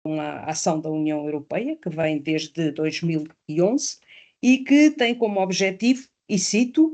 uma ação da União Europeia, que vem desde 2011, e que tem como objetivo, e cito,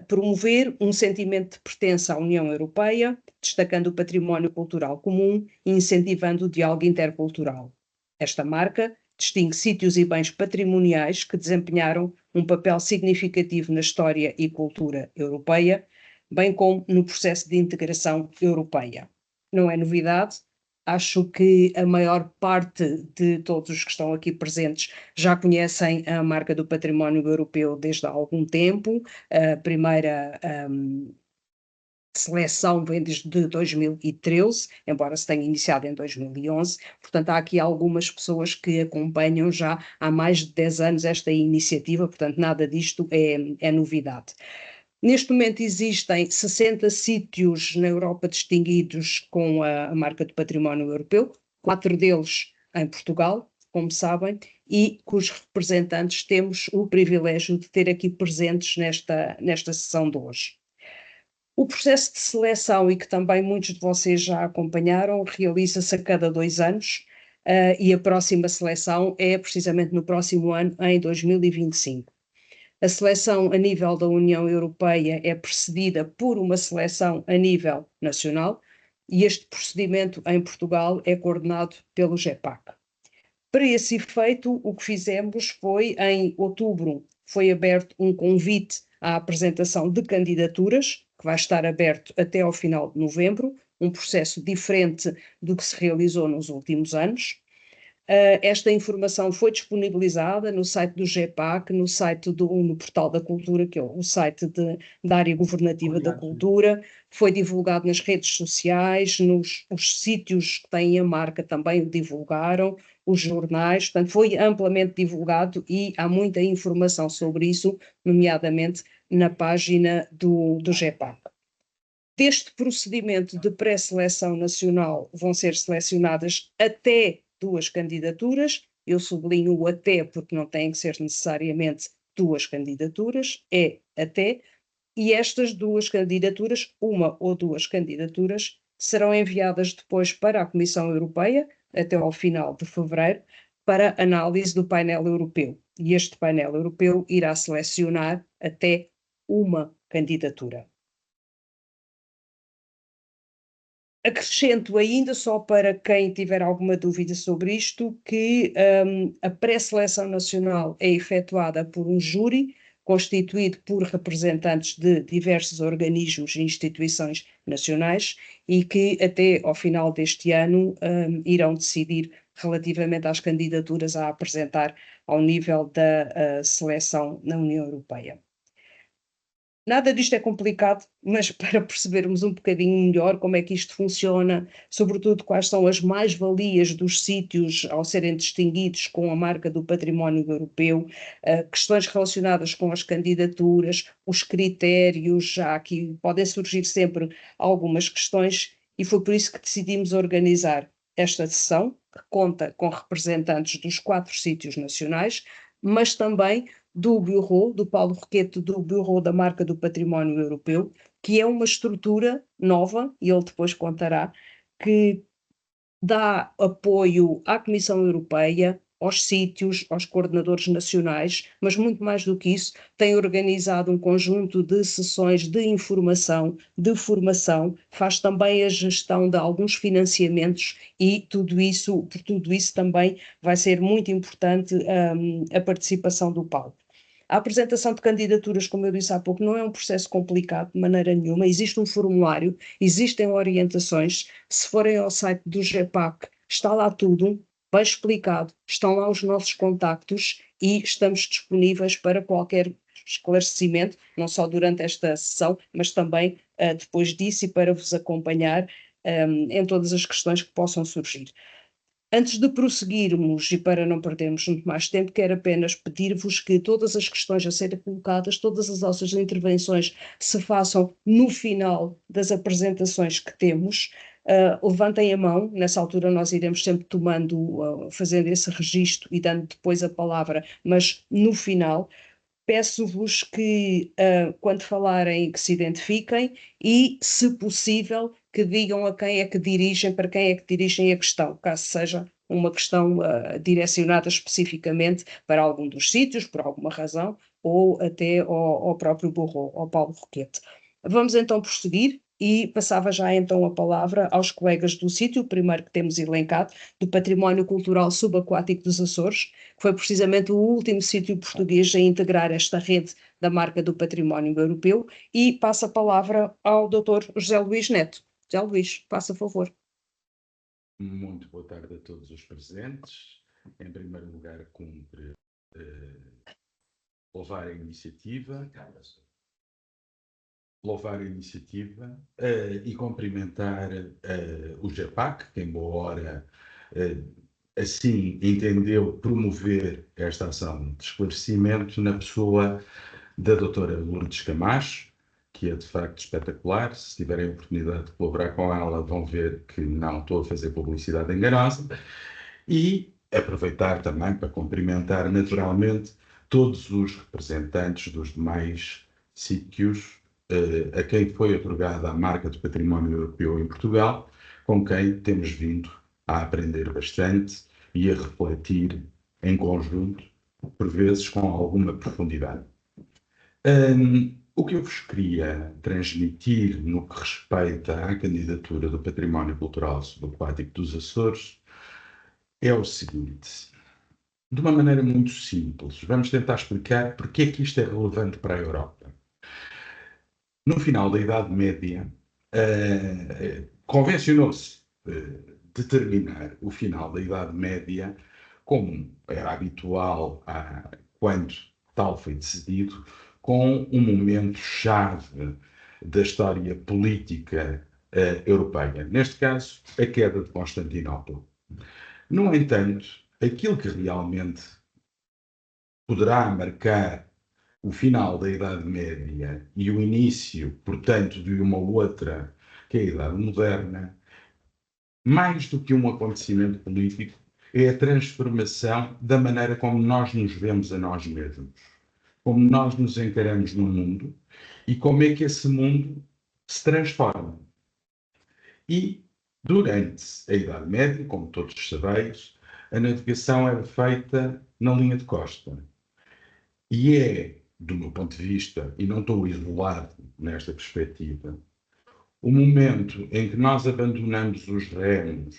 promover um sentimento de pertença à União Europeia, destacando o património cultural comum e incentivando o diálogo intercultural. Esta marca distingue sítios e bens patrimoniais que desempenharam um papel significativo na história e cultura europeia, bem como no processo de integração europeia. Não é novidade, acho que a maior parte de todos os que estão aqui presentes já conhecem a marca do património europeu desde há algum tempo. A primeira seleção vem desde 2013, embora se tenha iniciado em 2011, portanto há aqui algumas pessoas que acompanham já há mais de 10 anos esta iniciativa, portanto nada disto é novidade. Neste momento existem 60 sítios na Europa distinguidos com a marca do património europeu, 4 deles em Portugal, como sabem, e cujos representantes temos o privilégio de ter aqui presentes nesta sessão de hoje. O processo de seleção, e que também muitos de vocês já acompanharam, realiza-se a cada 2 anos, e a próxima seleção é precisamente no próximo ano, em 2025. A seleção a nível da União Europeia é precedida por uma seleção a nível nacional e este procedimento em Portugal é coordenado pelo GEPAC. Para esse efeito, o que fizemos foi, em outubro, foi aberto um convite à apresentação de candidaturas, que vai estar aberto até ao final de novembro, um processo diferente do que se realizou nos últimos anos. Esta informação foi disponibilizada no site do GEPAC, no Portal da Cultura, que é o site da área governativa da cultura, foi divulgado nas redes sociais, os sítios que têm a marca também o divulgaram, os jornais, portanto foi amplamente divulgado e há muita informação sobre isso, nomeadamente na página do GEPAC. Deste procedimento de pré-seleção nacional vão ser selecionadas até 2 candidaturas, eu sublinho o até porque não têm que ser necessariamente 2 candidaturas, é até, e estas 2 candidaturas, uma ou 2 candidaturas, serão enviadas depois para a Comissão Europeia, até ao final de fevereiro, para análise do painel europeu. E este painel europeu irá selecionar até uma candidatura. Acrescento ainda, só para quem tiver alguma dúvida sobre isto, que a pré-seleção nacional é efetuada por um júri constituído por representantes de diversos organismos e instituições nacionais e que até ao final deste ano irão decidir relativamente às candidaturas a apresentar ao nível da seleção na União Europeia. Nada disto é complicado, mas para percebermos um bocadinho melhor como é que isto funciona, sobretudo quais são as mais-valias dos sítios ao serem distinguidos com a marca do património europeu, questões relacionadas com as candidaturas, os critérios, já aqui podem surgir sempre algumas questões e foi por isso que decidimos organizar esta sessão, que conta com representantes dos 4 sítios nacionais, mas também do Bureau, do Paulo Roquete, do Bureau da Marca do Património Europeu, que é uma estrutura nova, e ele depois contará, que dá apoio à Comissão Europeia, aos sítios, aos coordenadores nacionais, mas muito mais do que isso, tem organizado um conjunto de sessões de informação, de formação, faz também a gestão de alguns financiamentos e por tudo isso também vai ser muito importante a participação do Paulo. A apresentação de candidaturas, como eu disse há pouco, não é um processo complicado de maneira nenhuma. Existe um formulário, existem orientações. Se forem ao site do GEPAC, está lá tudo, bem explicado, estão lá os nossos contactos e estamos disponíveis para qualquer esclarecimento, não só durante esta sessão, mas também depois disso e para vos acompanhar em todas as questões que possam surgir. Antes de prosseguirmos e para não perdermos muito mais tempo, quero apenas pedir-vos que todas as questões a serem colocadas, todas as vossas intervenções se façam no final das apresentações que temos. Levantem a mão, nessa altura nós iremos sempre fazendo esse registro e dando depois a palavra, mas no final. Peço-vos que, quando falarem, que se identifiquem e, se possível, que digam a quem é que dirigem, para quem é que dirigem a questão, caso seja uma questão direcionada especificamente para algum dos sítios, por alguma razão, ou até ao próprio Borro, ao Paulo Roquete. Vamos então prosseguir e passava já então a palavra aos colegas do sítio, o primeiro que temos elencado, do Património Cultural Subaquático dos Açores, que foi precisamente o último sítio português a integrar esta rede da Marca do Património Europeu, e passa a palavra ao Dr. José Luís Neto. José Luís, faça favor. Muito boa tarde a todos os presentes. Em primeiro lugar, cumpre louvar a iniciativa e cumprimentar o GEPAC, que em boa hora assim entendeu promover esta ação de esclarecimento na pessoa da doutora Lourdes Camacho, que é de facto espetacular. Se tiverem a oportunidade de colaborar com ela, vão ver que não estou a fazer publicidade enganosa. E aproveitar também para cumprimentar naturalmente todos os representantes dos demais sítios a quem foi otorgada a marca de património europeu em Portugal, com quem temos vindo a aprender bastante e a refletir em conjunto, por vezes com alguma profundidade. O que eu vos queria transmitir no que respeita à candidatura do Património Cultural Subaquático dos Açores é o seguinte: de uma maneira muito simples, vamos tentar explicar porque é que isto é relevante para a Europa. No final da Idade Média, convencionou-se determinar o final da Idade Média, como era habitual quando tal foi decidido, com um momento-chave da história política europeia. Neste caso, a queda de Constantinopla. No entanto, aquilo que realmente poderá marcar o final da Idade Média e o início, portanto, de uma outra, que é a Idade Moderna, mais do que um acontecimento político, é a transformação da maneira como nós nos vemos a nós mesmos, como nós nos encaramos no mundo e como é que esse mundo se transforma. E, durante a Idade Média, como todos sabeis, a navegação era feita na linha de costa. E é, do meu ponto de vista, e não estou isolado nesta perspectiva, o momento em que nós abandonamos os remos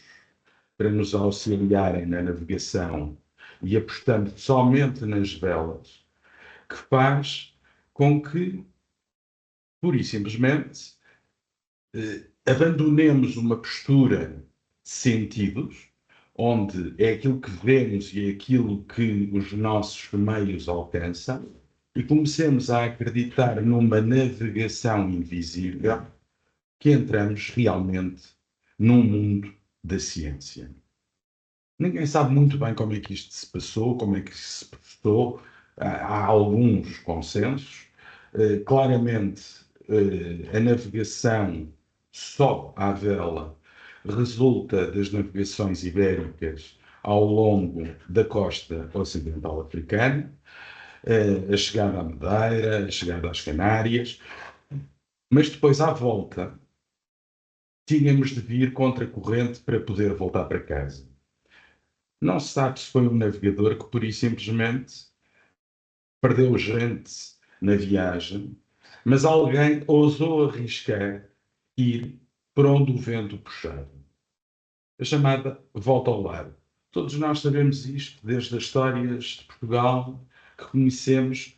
para nos auxiliarem na navegação e apostamos somente nas velas, que faz com que, pura e simplesmente, abandonemos uma postura de sentidos, onde é aquilo que vemos e é aquilo que os nossos meios alcançam, e comecemos a acreditar numa navegação invisível, que entramos realmente num mundo da ciência. Ninguém sabe muito bem como é que isto se passou, como é que se passou. Há alguns consensos. Claramente, a navegação só à vela resulta das navegações ibéricas ao longo da costa ocidental africana, a chegada à Madeira, a chegada às Canárias, mas depois à volta tínhamos de vir contra a corrente para poder voltar para casa. Não se sabe se foi um navegador que pura e simplesmente perdeu gente na viagem, mas alguém ousou arriscar ir por onde o vento puxava. A chamada volta ao lar. Todos nós sabemos isto desde as histórias de Portugal que conhecemos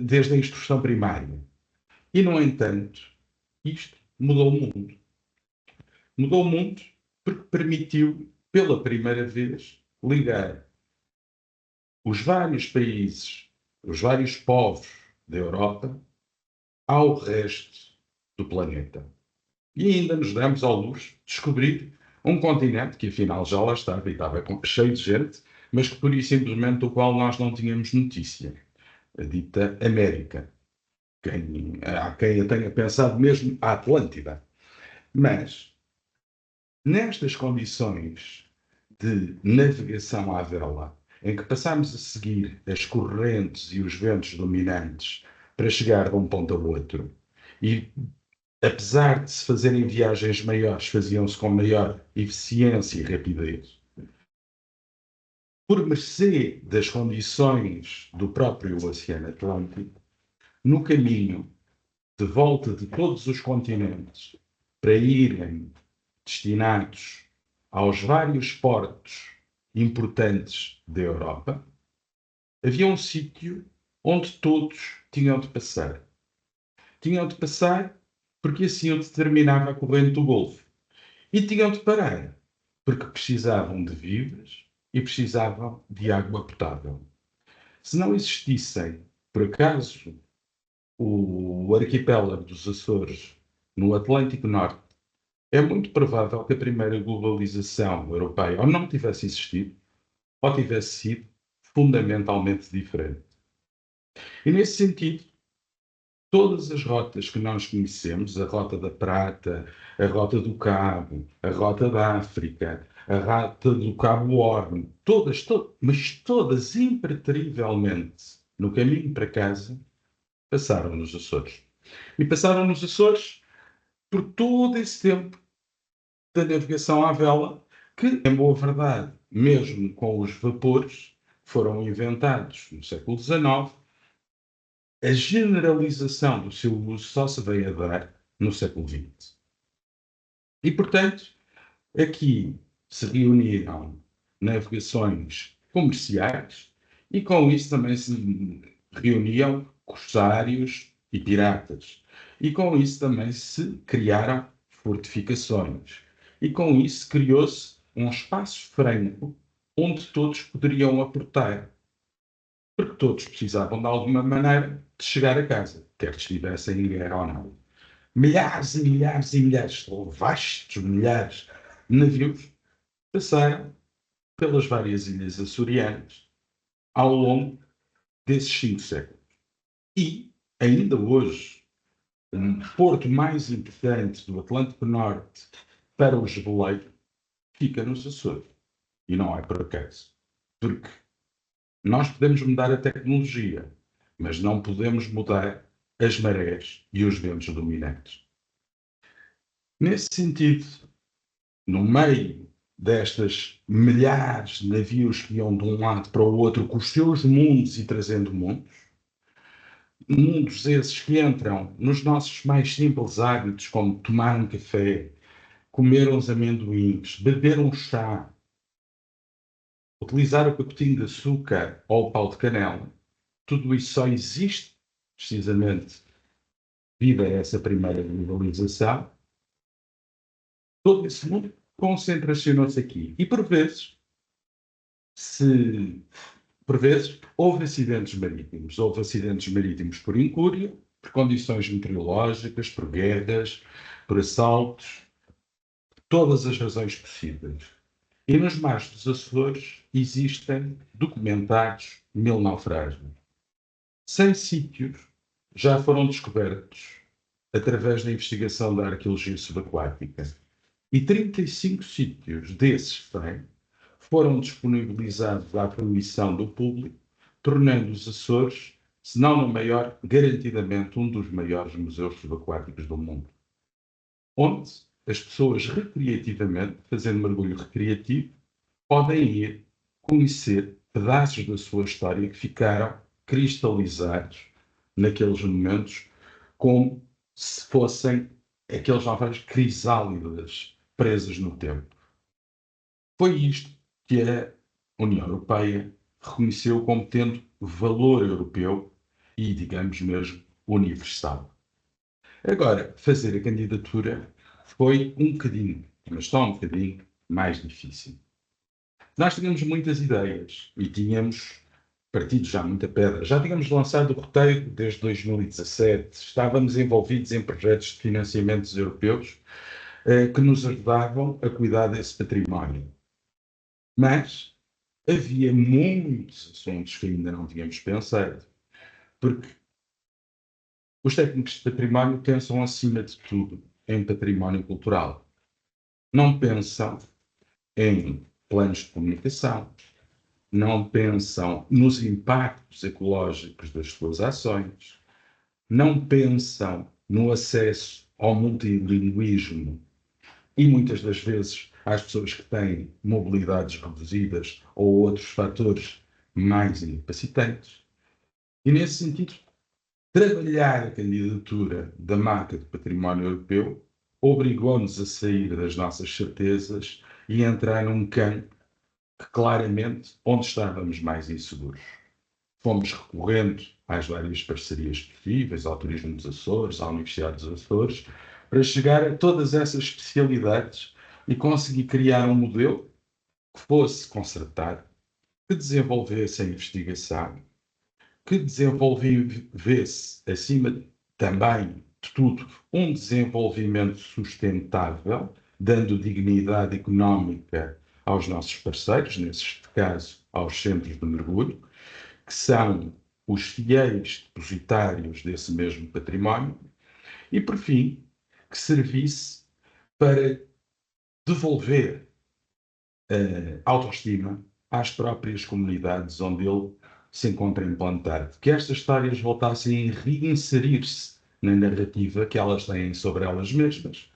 desde a instrução primária. E, no entanto, isto mudou o mundo. Mudou o mundo porque permitiu, pela primeira vez, ligar os vários países, os vários povos da Europa ao resto do planeta. E ainda nos demos ao luxo de descobrir um continente que afinal já lá estava e estava cheio de gente, mas que pura e simplesmente do qual nós não tínhamos notícia. A dita América. Há quem a tenha pensado mesmo a Atlântida. Mas, nestas condições de navegação à vela, em que passamos a seguir as correntes e os ventos dominantes para chegar de um ponto ao outro, e apesar de se fazerem viagens maiores, faziam-se com maior eficiência e rapidez, por mercê das condições do próprio Oceano Atlântico, no caminho de volta de todos os continentes para irem destinados aos vários portos importantes da Europa, havia um sítio onde todos tinham de passar. Tinham de passar porque assim o determinava a corrente do Golfo. E tinham de parar porque precisavam de víveres e precisavam de água potável. Se não existissem, por acaso, o arquipélago dos Açores no Atlântico Norte, é muito provável que a primeira globalização europeia ou não tivesse existido, ou tivesse sido fundamentalmente diferente. E nesse sentido, todas as rotas que nós conhecemos, a Rota da Prata, a Rota do Cabo, a Rota da África, a Rota do Cabo Horn, mas todas impreterivelmente no caminho para casa, passaram nos Açores. E passaram nos Açores por todo esse tempo da navegação à vela, que, em boa verdade, mesmo com os vapores que foram inventados no século XIX, a generalização do seu uso só se veio a dar no século XX. E, portanto, aqui se reuniram navegações comerciais e, com isso, também se reuniam corsários e piratas. E, com isso, também se criaram fortificações. E, com isso, criou-se um espaço franco onde todos poderiam aportar. Porque todos precisavam, de alguma maneira, de chegar a casa, quer estivessem em guerra ou não. Milhares e milhares e milhares, ou vastos milhares de navios passaram pelas várias ilhas açorianas ao longo desses 5 séculos. E, ainda hoje, o porto mais importante do Atlântico Norte para os veleiros fica nos Açores. E não é por acaso. Porque nós podemos mudar a tecnologia, mas não podemos mudar as marés e os ventos dominantes. Nesse sentido, no meio destas milhares de navios que iam de um lado para o outro com os seus mundos e trazendo mundos esses que entram nos nossos mais simples hábitos, como tomar um café, comer uns amendoins, beber um chá, utilizar o pacotinho de açúcar ou o pau de canela, tudo isso só existe precisamente devido a essa primeira globalização. Todo esse mundo concentracionou-se aqui. E por vezes, houve acidentes marítimos. Houve acidentes marítimos por incúria, por condições meteorológicas, por guerras, por assaltos, todas as razões possíveis. E nos mares dos Açores existem documentados 1000 naufrágios. 100 sítios já foram descobertos através da investigação da arqueologia subaquática. E 35 sítios desses 100 foram disponibilizados à fruição do público, tornando os Açores, se não no maior, garantidamente um dos maiores museus subaquáticos do mundo. Onde as pessoas recreativamente, fazendo mergulho recreativo, podem ir conhecer pedaços da sua história que ficaram cristalizados naqueles momentos, como se fossem aqueles naufrágios crisálidas presas no tempo. Foi isto que a União Europeia reconheceu como tendo valor europeu e, digamos mesmo, universal. Agora, fazer a candidatura foi um bocadinho, mas só um bocadinho, mais difícil. Nós tínhamos muitas ideias e tínhamos partido já muita pedra. Já tínhamos lançado o roteiro desde 2017, estávamos envolvidos em projetos de financiamentos europeus que nos ajudavam a cuidar desse património. Mas havia muitos assuntos que ainda não tínhamos pensado, porque os técnicos de património pensam, acima de tudo, em património cultural. Não pensam em planos de comunicação, não pensam nos impactos ecológicos das suas ações, não pensam no acesso ao multilinguismo e muitas das vezes às pessoas que têm mobilidades reduzidas ou outros fatores mais incapacitantes. E, nesse sentido, trabalhar a candidatura da marca de património europeu obrigou-nos a sair das nossas certezas e entrar num campo que, claramente, onde estávamos mais inseguros. Fomos recorrendo às várias parcerias possíveis, ao Turismo dos Açores, à Universidade dos Açores, para chegar a todas essas especialidades e conseguir criar um modelo que fosse concertado, que desenvolvesse a investigação, que desenvolvesse, acima também de tudo, um desenvolvimento sustentável, dando dignidade económica aos nossos parceiros, neste caso aos centros de mergulho, que são os fiéis depositários desse mesmo património, e, por fim, que servisse para devolver autoestima às próprias comunidades onde ele se encontra implantado. Que estas histórias voltassem a reinserir-se na narrativa que elas têm sobre elas mesmas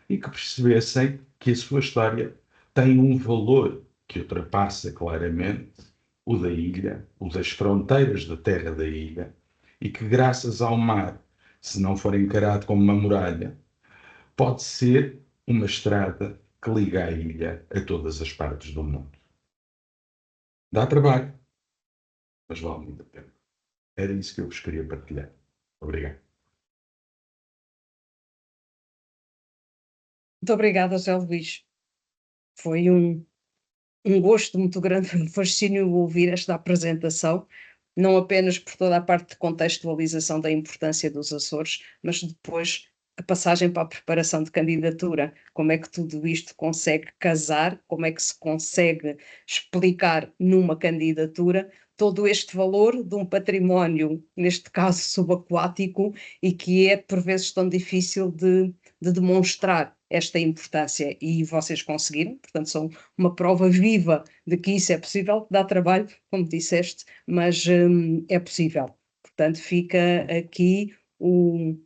e que percebessem que a sua história tem um valor que ultrapassa claramente o da ilha, o das fronteiras da terra da ilha, e que graças ao mar, se não for encarado como uma muralha, pode ser uma estrada que liga a ilha a todas as partes do mundo. Dá trabalho, mas vale muito a pena. Era isso que eu vos queria partilhar. Obrigado. Muito obrigada, José Luís. Foi um gosto muito grande, um fascínio ouvir esta apresentação, não apenas por toda a parte de contextualização da importância dos Açores, mas depois a passagem para a preparação de candidatura, como é que tudo isto consegue casar, como é que se consegue explicar numa candidatura todo este valor de um património, neste caso subaquático, e que é por vezes tão difícil de demonstrar esta importância, e vocês conseguiram, portanto são uma prova viva de que isso é possível, dá trabalho, como disseste, mas é possível. Portanto, fica aqui o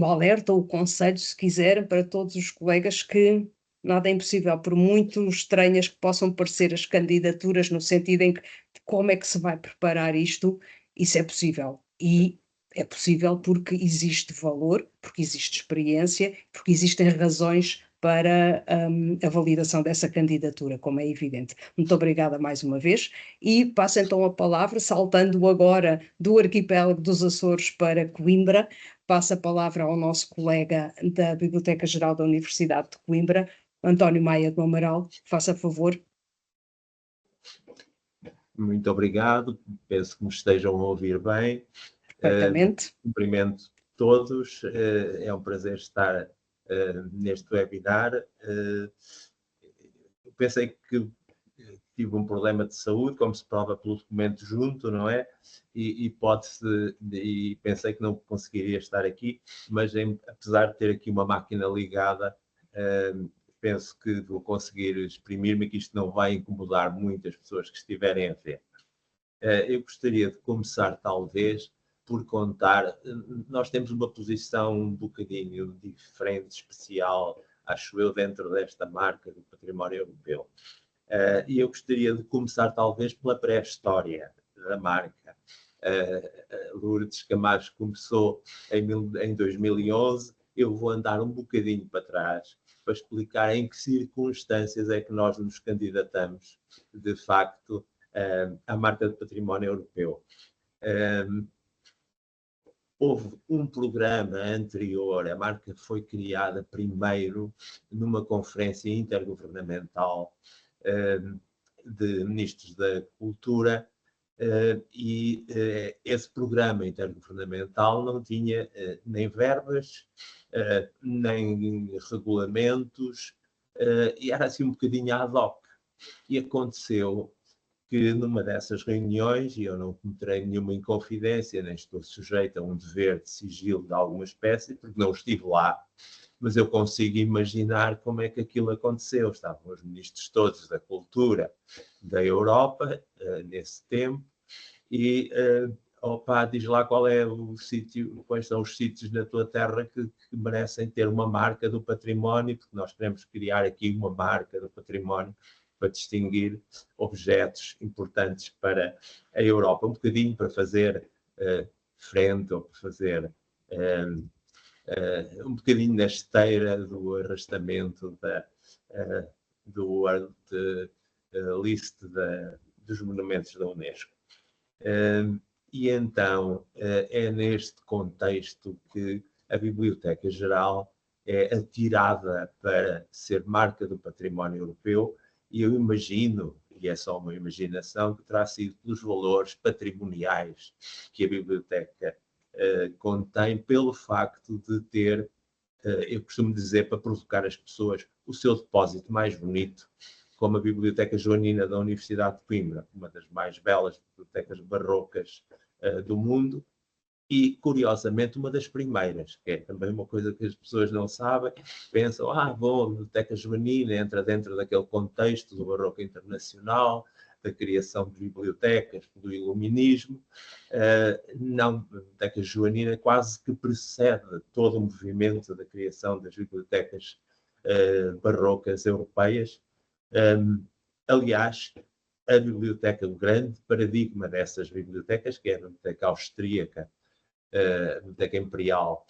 alerta, o conselho, se quiserem, para todos os colegas que nada é impossível, por muito estranhas que possam parecer as candidaturas, no sentido em que como é que se vai preparar isto, isso é possível. E é possível porque existe valor, porque existe experiência, porque existem razões para a validação dessa candidatura, como é evidente. Muito obrigada mais uma vez e passo então a palavra, saltando agora do arquipélago dos Açores para Coimbra, passo a palavra ao nosso colega da Biblioteca Geral da Universidade de Coimbra, António Maia do Amaral. Faça favor. Muito obrigado, penso que me estejam a ouvir bem. Perfeitamente. Cumprimento todos, é um prazer estar neste webinar. Pensei que tive um problema de saúde, como se prova pelo documento junto, não é? E pensei que não conseguiria estar aqui, mas apesar de ter aqui uma máquina ligada, penso que vou conseguir exprimir-me, que isto não vai incomodar muitas pessoas que estiverem a ver. Eu gostaria de começar, talvez, por contar, nós temos uma posição um bocadinho diferente, especial, acho eu, dentro desta marca do património europeu. E eu gostaria de começar, talvez, pela pré-história da marca. Lourdes Camacho começou em 2011, eu vou andar um bocadinho para trás, para explicar em que circunstâncias é que nós nos candidatamos, de facto, à marca de património europeu. Houve um programa anterior, a marca foi criada primeiro numa conferência intergovernamental de ministros da cultura, e esse programa intergovernamental não tinha nem verbas, nem regulamentos, e era assim um bocadinho ad hoc. E aconteceu que numa dessas reuniões, e eu não cometerei nenhuma inconfidência, nem estou sujeito a um dever de sigilo de alguma espécie, porque não estive lá, mas eu consigo imaginar como é que aquilo aconteceu. Estavam os ministros todos da cultura da Europa, nesse tempo, e opa, diz lá qual é o sítio, quais são os sítios na tua terra que merecem ter uma marca do património, porque nós queremos criar aqui uma marca do património para distinguir objetos importantes para a Europa, um bocadinho para fazer frente ou para fazer um bocadinho na esteira do arrastamento do World List dos monumentos da Unesco. E então é neste contexto que a Biblioteca Geral é atirada para ser marca do património europeu, e eu imagino, e é só uma imaginação, que terá sido pelos valores patrimoniais que a Biblioteca contém, pelo facto de ter, eu costumo dizer, para provocar as pessoas, o seu depósito mais bonito, como a Biblioteca Joanina da Universidade de Coimbra, uma das mais belas bibliotecas barrocas do mundo, e, curiosamente, uma das primeiras, que é também uma coisa que as pessoas não sabem, pensam, bom, a Biblioteca Joanina entra dentro daquele contexto do barroco internacional, da criação de bibliotecas, do iluminismo. Não, a Biblioteca Joanina quase que precede todo o movimento da criação das bibliotecas barrocas europeias. Aliás, a biblioteca, o grande paradigma dessas bibliotecas, que é a Biblioteca Austríaca, a Biblioteca Imperial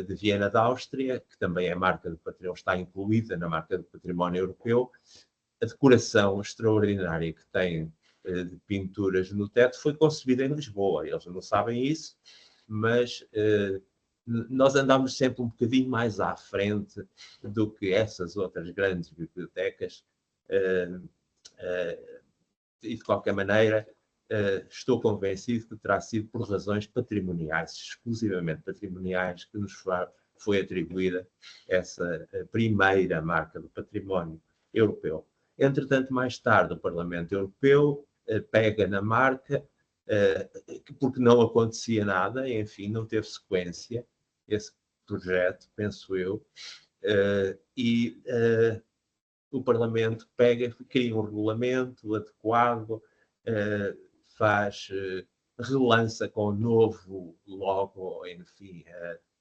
de Viena da Áustria, que também é marca do património, está incluída na marca do património europeu. A decoração extraordinária que tem de pinturas no teto foi concebida em Lisboa. Eles não sabem isso, mas nós andamos sempre um bocadinho mais à frente do que essas outras grandes bibliotecas. E, de qualquer maneira, estou convencido que terá sido por razões patrimoniais, exclusivamente patrimoniais, que nos foi atribuída essa primeira marca do património europeu. Entretanto, mais tarde, o Parlamento Europeu pega na marca, porque não acontecia nada, enfim, não teve sequência esse projeto, penso eu, e o Parlamento pega, cria um regulamento adequado, relança com o novo logo, enfim,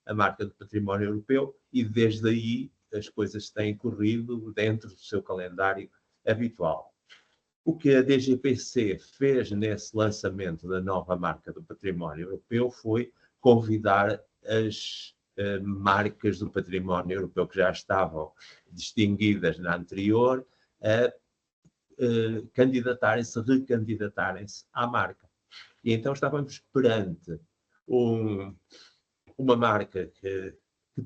a marca do património europeu, e desde aí as coisas têm corrido dentro do seu calendário habitual. O que a DGPC fez nesse lançamento da nova marca do património europeu foi convidar as marcas do património europeu que já estavam distinguidas na anterior a recandidatarem-se à marca. E então estávamos perante uma marca que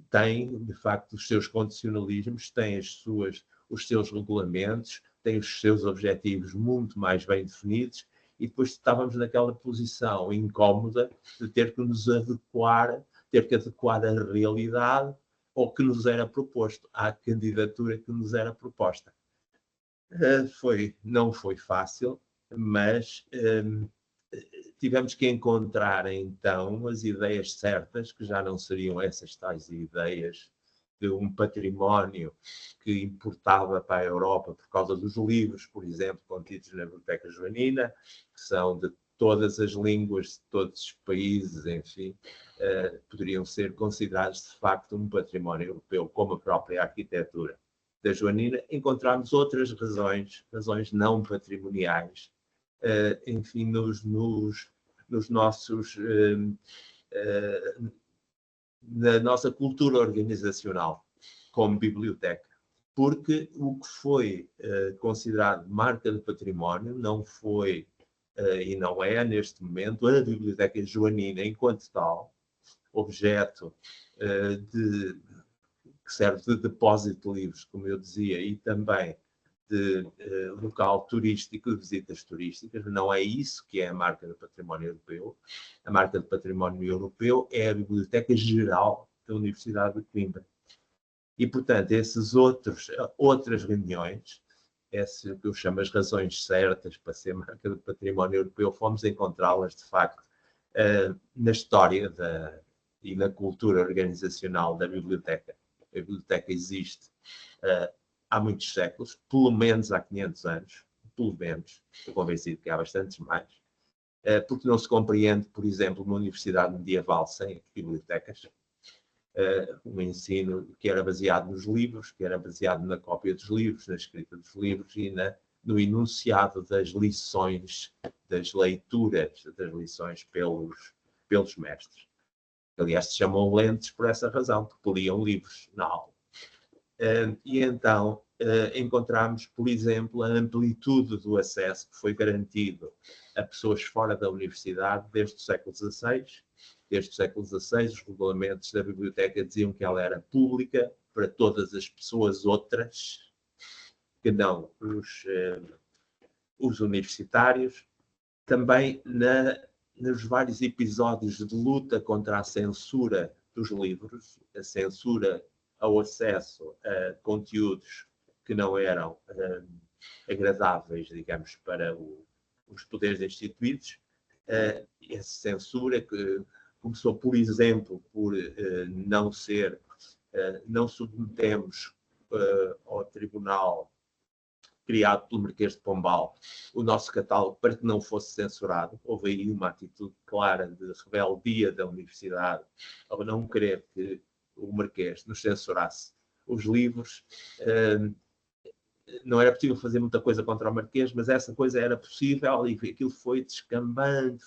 tem, de facto, os seus condicionalismos, tem os seus regulamentos, tem os seus objetivos muito mais bem definidos, e depois estávamos naquela posição incómoda de ter que nos adequar, ter que adequar a realidade ao que nos era proposto, à candidatura que nos era proposta. Não foi fácil, mas tivemos que encontrar então as ideias certas, que já não seriam essas tais ideias de um património que importava para a Europa por causa dos livros, por exemplo, contidos na Biblioteca Joanina, que são de todas as línguas de todos os países, enfim, poderiam ser considerados de facto um património europeu, como a própria arquitetura da Joanina. Encontramos outras razões não patrimoniais, enfim, nos nossos na nossa cultura organizacional como biblioteca, porque o que foi considerado marca de património não foi e não é neste momento a Biblioteca Joanina enquanto tal, objeto que serve de depósito de livros, como eu dizia, e também de local turístico, de visitas turísticas. Não é isso que é a marca do património europeu. A marca do património europeu é a Biblioteca Geral da Universidade de Coimbra. E, portanto, essas outras reuniões, esse que eu chamo as razões certas para ser marca do património europeu, fomos encontrá-las, de facto, na história e na cultura organizacional da biblioteca. A biblioteca existe há muitos séculos, pelo menos há 500 anos, pelo menos, estou convencido que há bastantes mais. porque não se compreende, por exemplo, uma universidade medieval sem bibliotecas, um ensino que era baseado nos livros, que era baseado na cópia dos livros, na escrita dos livros e no enunciado das lições, das leituras das lições pelos mestres. Aliás, se chamam lentes por essa razão, porque liam livros na aula. E então encontramos, por exemplo, a amplitude do acesso que foi garantido a pessoas fora da universidade desde o século XVI. Desde o século XVI, os regulamentos da biblioteca diziam que ela era pública para todas as pessoas outras que não os universitários. Também nos vários episódios de luta contra a censura dos livros, a censura ao acesso a conteúdos que não eram agradáveis, digamos, para os poderes instituídos. Essa censura que começou, por exemplo, por não submetemos ao tribunal criado pelo Marquês de Pombal o nosso catálogo para que não fosse censurado. Houve aí uma atitude clara de rebeldia da universidade ao não querer que o Marquês nos censurasse os livros. Não era possível fazer muita coisa contra o Marquês, mas essa coisa era possível e aquilo foi descambando,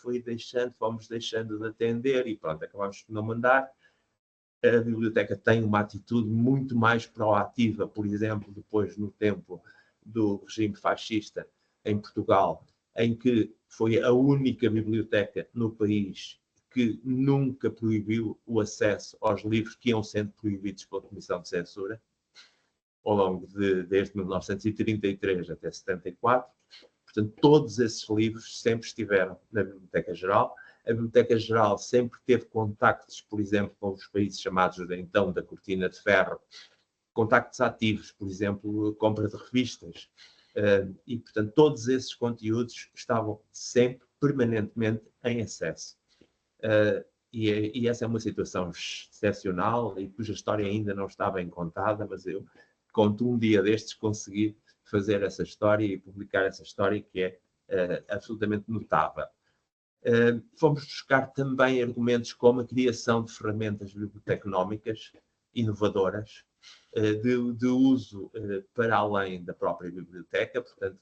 fomos deixando de atender e pronto, acabámos por não mandar. A biblioteca tem uma atitude muito mais proativa, por exemplo, depois no tempo do regime fascista em Portugal, em que foi a única biblioteca no país que nunca proibiu o acesso aos livros que iam sendo proibidos pela Comissão de Censura, ao longo desde 1933 até 74. Portanto, todos esses livros sempre estiveram na Biblioteca Geral. A Biblioteca Geral sempre teve contactos, por exemplo, com os países chamados então da Cortina de Ferro, contactos ativos, por exemplo, compra de revistas. E, portanto, todos esses conteúdos estavam sempre, permanentemente, em acesso. E essa é uma situação excepcional e cuja história ainda não está bem contada, mas eu conto um dia destes conseguir fazer essa história e publicar essa história que é absolutamente notável. Fomos buscar também argumentos como a criação de ferramentas bibliotecnómicas inovadoras, de uso para além da própria biblioteca, portanto,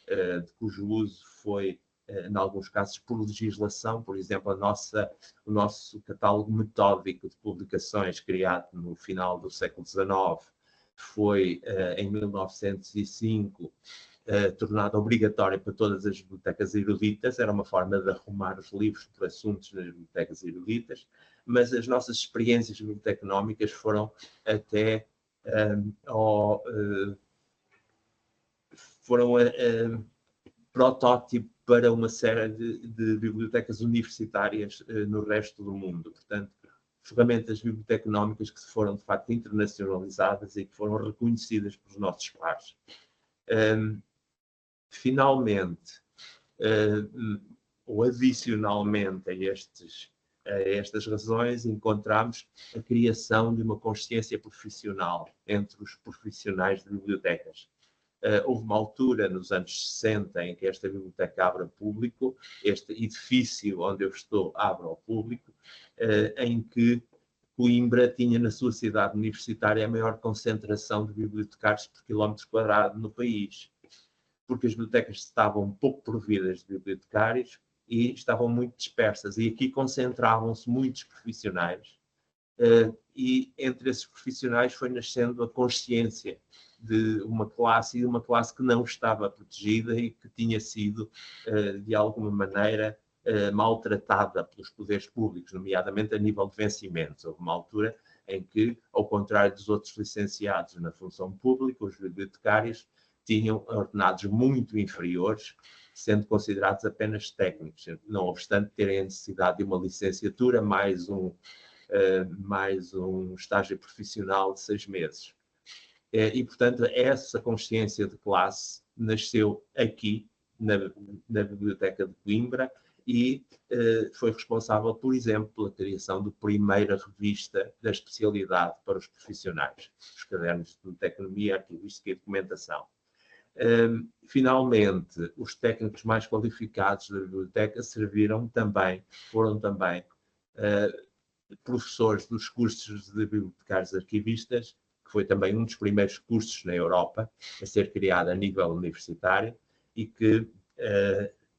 de cujo uso foi, em alguns casos, por legislação. Por exemplo, o nosso catálogo metódico de publicações, criado no final do século XIX, foi, em 1905, tornado obrigatório para todas as bibliotecas eruditas. Era uma forma de arrumar os livros por assuntos nas bibliotecas eruditas, mas as nossas experiências bibliotecnómicas foram até protótipo para uma série de bibliotecas universitárias no resto do mundo. Portanto, ferramentas bibliotecnómicas que foram, de facto, internacionalizadas e que foram reconhecidas pelos nossos pares. Finalmente, ou adicionalmente a estas razões, encontramos a criação de uma consciência profissional entre os profissionais de bibliotecas. Houve uma altura, nos anos 60, em que esta biblioteca abre ao público, este edifício onde eu estou abre ao público, em que Coimbra tinha na sua cidade universitária a maior concentração de bibliotecários por quilómetro quadrado no país, porque as bibliotecas estavam pouco providas de bibliotecários e estavam muito dispersas. E aqui concentravam-se muitos profissionais, e entre esses profissionais foi nascendo a consciência de uma classe que não estava protegida e que tinha sido, de alguma maneira, maltratada pelos poderes públicos, nomeadamente a nível de vencimentos. Houve uma altura em que, ao contrário dos outros licenciados na função pública, os bibliotecários tinham ordenados muito inferiores, sendo considerados apenas técnicos, não obstante terem a necessidade de uma licenciatura mais um estágio profissional de 6 meses. E, portanto, essa consciência de classe nasceu aqui, na Biblioteca de Coimbra, e foi responsável, por exemplo, pela criação da primeira revista da especialidade para os profissionais, os cadernos de biblioteconomia, arquivística e documentação. Finalmente, os técnicos mais qualificados da biblioteca foram também professores dos cursos de bibliotecários arquivistas, que foi também um dos primeiros cursos na Europa a ser criado a nível universitário e que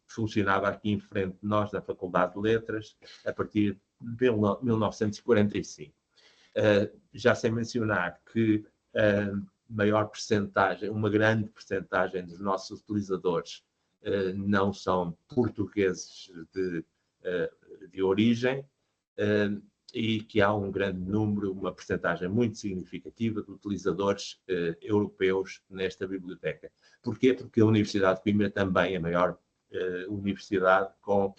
funcionava aqui em frente de nós, na Faculdade de Letras, a partir de 1945. Já sem mencionar que maior percentagem, uma grande percentagem dos nossos utilizadores não são portugueses de origem, e que há um grande número, uma percentagem muito significativa de utilizadores europeus nesta biblioteca. Porquê? Porque a Universidade de Coimbra também é a maior universidade com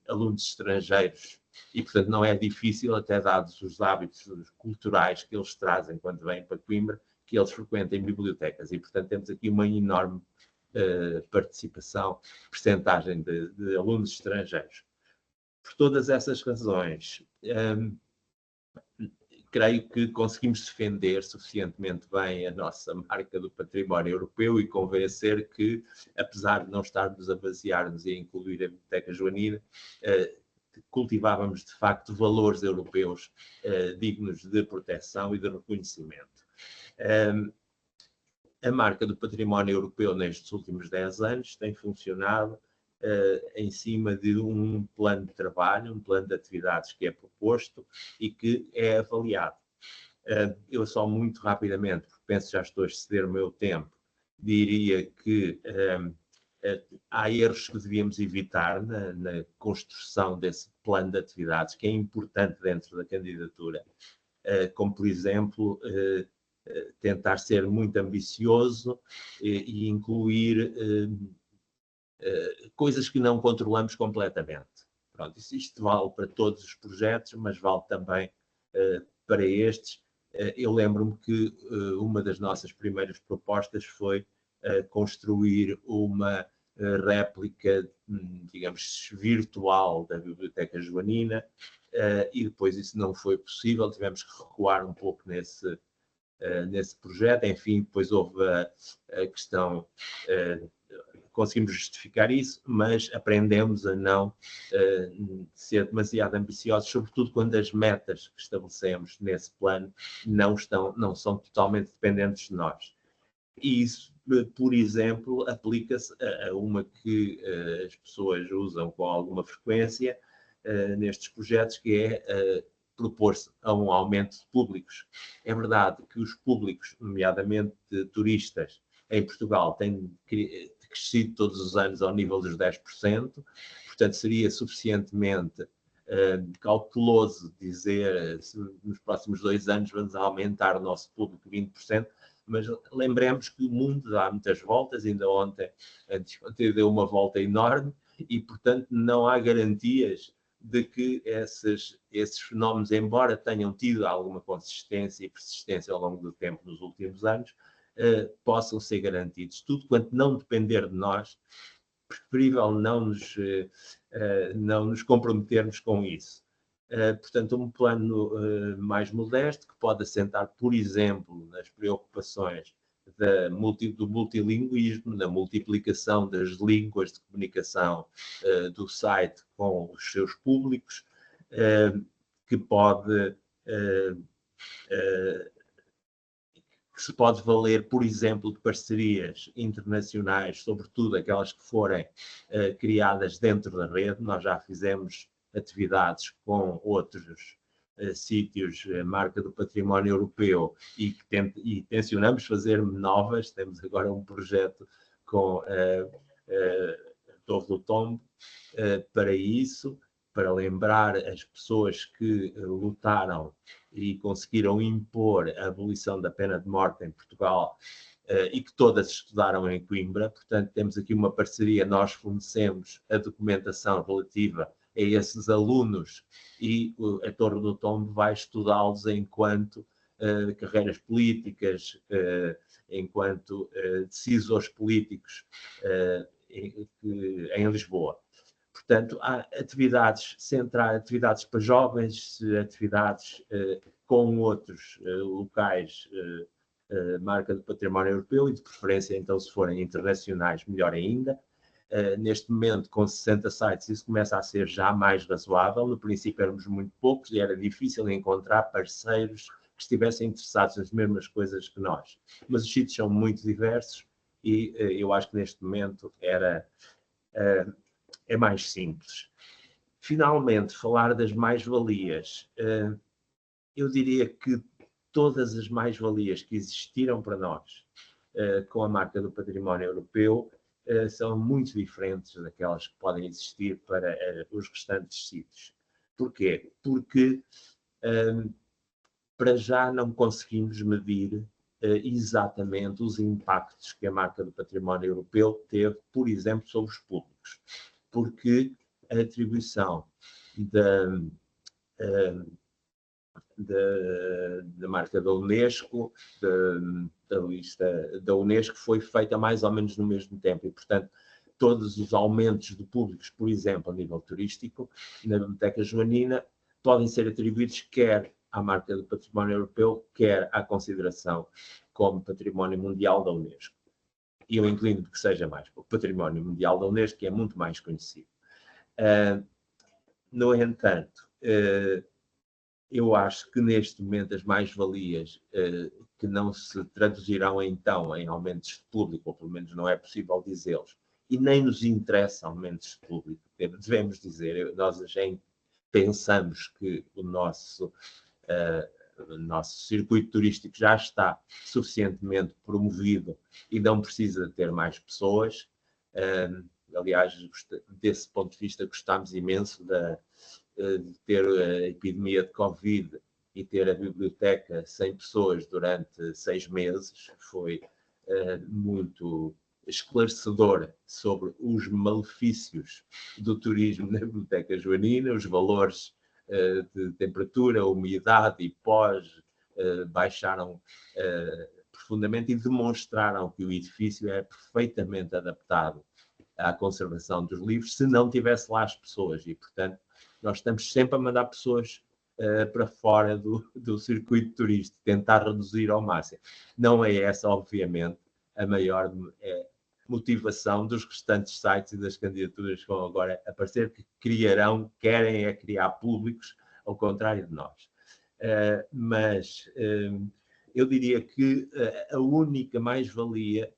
alunos estrangeiros e, portanto, não é difícil, até dados os hábitos culturais que eles trazem quando vêm para Coimbra, que eles frequentem bibliotecas. E, portanto, temos aqui uma enorme participação, percentagem de alunos estrangeiros. Por todas essas razões, creio que conseguimos defender suficientemente bem a nossa marca do património europeu e convencer que, apesar de não estarmos a basear-nos e a incluir a Biblioteca Joanina, cultivávamos de facto valores europeus dignos de proteção e de reconhecimento. A marca do património europeu nestes últimos 10 anos tem funcionado em cima de um plano de trabalho, um plano de atividades que é proposto e que é avaliado. Eu só muito rapidamente, porque penso que já estou a exceder o meu tempo, diria que há erros que devíamos evitar na construção desse plano de atividades, que é importante dentro da candidatura, como, por exemplo, tentar ser muito ambicioso e incluir coisas que não controlamos completamente. Pronto, isto vale para todos os projetos, mas vale também para estes. Eu lembro-me que uma das nossas primeiras propostas foi construir uma réplica, digamos, virtual da Biblioteca Joanina, e depois isso não foi possível, tivemos que recuar um pouco nesse projeto. Enfim, depois houve a questão, conseguimos justificar isso, mas aprendemos a não ser demasiado ambiciosos, sobretudo quando as metas que estabelecemos nesse plano não são totalmente dependentes de nós. E isso, por exemplo, aplica-se a uma que as pessoas usam com alguma frequência nestes projetos, que é propor-se a um aumento de públicos. É verdade que os públicos, nomeadamente turistas, em Portugal têm crescido todos os anos ao nível dos 10%, portanto seria suficientemente cauteloso dizer se nos próximos 2 anos vamos aumentar o nosso público 20%, mas lembremos que o mundo dá muitas voltas, ainda ontem deu uma volta enorme e, portanto, não há garantias de que esses fenómenos, embora tenham tido alguma consistência e persistência ao longo do tempo nos últimos anos, possam ser garantidos. Tudo quanto não depender de nós, preferível não nos comprometermos com isso. Portanto, um plano mais modesto, que pode assentar, por exemplo, nas preocupações do multilinguismo, na multiplicação das línguas de comunicação do site com os seus públicos, que se pode valer, por exemplo, de parcerias internacionais, sobretudo aquelas que forem criadas dentro da rede. Nós já fizemos atividades com outros sítios, marca do património europeu, e tencionamos fazer novas. Temos agora um projeto com a Torre do Tombo para isso, para lembrar as pessoas que lutaram e conseguiram impor a abolição da pena de morte em Portugal, e que todas estudaram em Coimbra. Portanto, temos aqui uma parceria, nós fornecemos a documentação relativa a esses alunos e a Torre do Tombo vai estudá-los enquanto carreiras políticas, enquanto decisores políticos em Lisboa. Portanto, há atividades centrais, atividades para jovens, atividades com outros locais marca do património europeu e, de preferência, então, se forem internacionais, melhor ainda. Neste momento, com 60 sites, isso começa a ser já mais razoável. No princípio éramos muito poucos e era difícil encontrar parceiros que estivessem interessados nas mesmas coisas que nós. Mas os sítios são muito diversos e eu acho que neste momento é mais simples. Finalmente, falar das mais-valias. Eu diria que todas as mais-valias que existiram para nós com a marca do património europeu são muito diferentes daquelas que podem existir para os restantes sítios. Porquê? Porque para já não conseguimos medir exatamente os impactos que a marca do património europeu teve, por exemplo, sobre os públicos. Porque a atribuição da marca da Unesco, da lista da Unesco, foi feita mais ou menos no mesmo tempo e, portanto, todos os aumentos de públicos, por exemplo, a nível turístico, na Biblioteca Joanina, podem ser atribuídos quer à marca do património europeu, quer à consideração como património mundial da Unesco. E eu inclino que seja mais o património mundial da Unesco, que é muito mais conhecido. No entanto, eu acho que neste momento as mais-valias que não se traduzirão então em aumentos de público, ou pelo menos não é possível dizê-los, e nem nos interessa aumentos de público, devemos dizer, nós já pensamos que o nosso circuito turístico já está suficientemente promovido e não precisa ter mais pessoas. Aliás, desse ponto de vista, gostámos imenso de ter a epidemia de Covid e ter a biblioteca sem pessoas durante 6 meses. Foi muito esclarecedor sobre os malefícios do turismo na Biblioteca Joanina, os valores de temperatura, umidade e pós baixaram profundamente e demonstraram que o edifício é perfeitamente adaptado à conservação dos livros se não tivesse lá as pessoas e, portanto, nós estamos sempre a mandar pessoas para fora do circuito turístico, tentar reduzir ao máximo. Não é essa, obviamente, a maior motivação dos restantes sites e das candidaturas que vão agora aparecer, que querem criar públicos, ao contrário de nós. Mas eu diria que a única mais-valia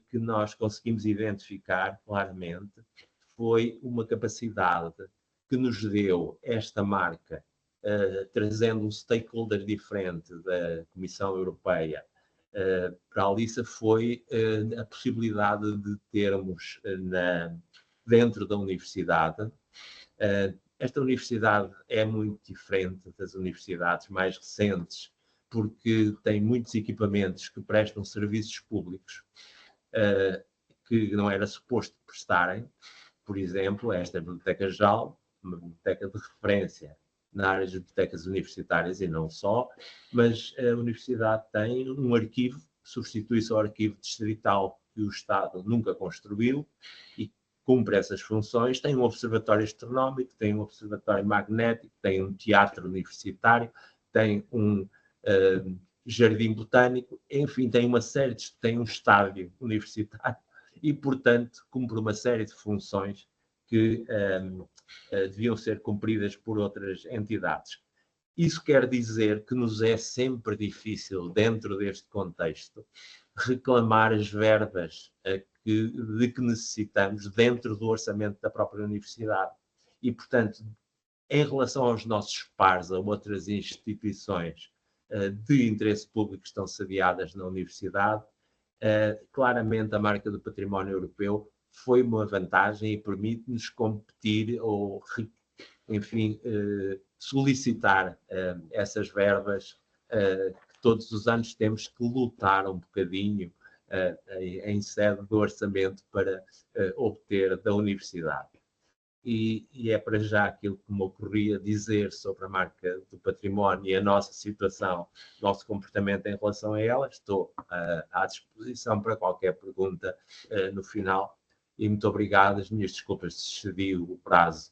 que nós conseguimos identificar claramente foi uma capacidade que nos deu esta marca, trazendo um stakeholder diferente da Comissão Europeia para a Alissa, foi a possibilidade de termos dentro da universidade. Esta universidade é muito diferente das universidades mais recentes, porque tem muitos equipamentos que prestam serviços públicos que não era suposto prestarem. Por exemplo, esta Biblioteca Geral, uma biblioteca de referência na área das bibliotecas universitárias e não só, mas a universidade tem um arquivo, substitui-se ao arquivo distrital que o Estado nunca construiu e cumpre essas funções. Tem um observatório astronómico, tem um observatório magnético, tem um teatro universitário, tem um jardim botânico, enfim, tem um estádio universitário e, portanto, cumpre uma série de funções que deviam ser cumpridas por outras entidades. Isso quer dizer que nos é sempre difícil, dentro deste contexto, reclamar as verbas de que necessitamos dentro do orçamento da própria universidade. E, portanto, em relação aos nossos pares, a outras instituições de interesse público que estão sediadas na universidade, claramente a marca do património europeu foi uma vantagem e permite-nos competir ou, enfim, solicitar essas verbas que todos os anos temos que lutar um bocadinho em sede do orçamento para obter da universidade. E é para já aquilo que me ocorria dizer sobre a marca do património e a nossa situação, nosso comportamento em relação a ela. Estou à disposição para qualquer pergunta no final. E muito obrigado. As minhas desculpas se excedi o prazo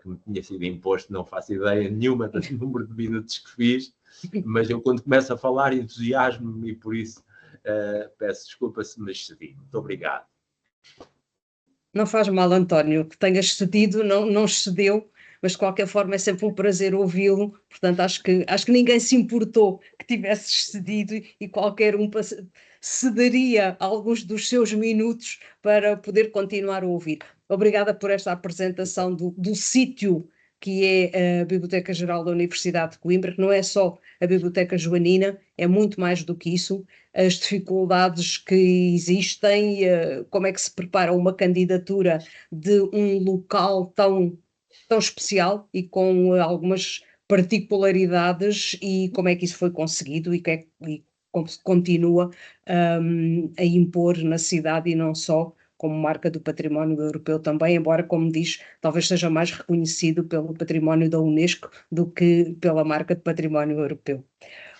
que me tinha sido imposto. Não faço ideia nenhuma do número de minutos que fiz, mas eu quando começo a falar entusiasmo-me e por isso peço desculpa se me excedi. Muito obrigado. Não faz mal, António, que tenhas cedido, não excedeu, mas de qualquer forma é sempre um prazer ouvi-lo, portanto acho que ninguém se importou que tivesses cedido e qualquer um cederia alguns dos seus minutos para poder continuar a ouvir. Obrigada por esta apresentação do sítio que é a Biblioteca Geral da Universidade de Coimbra, que não é só a Biblioteca Joanina, é muito mais do que isso, as dificuldades que existem, como é que se prepara uma candidatura de um local tão especial e com algumas particularidades e como é que isso foi conseguido e como se continua a impor na cidade e não só como marca do património europeu também, embora, como diz, talvez seja mais reconhecido pelo património da Unesco do que pela marca de património europeu.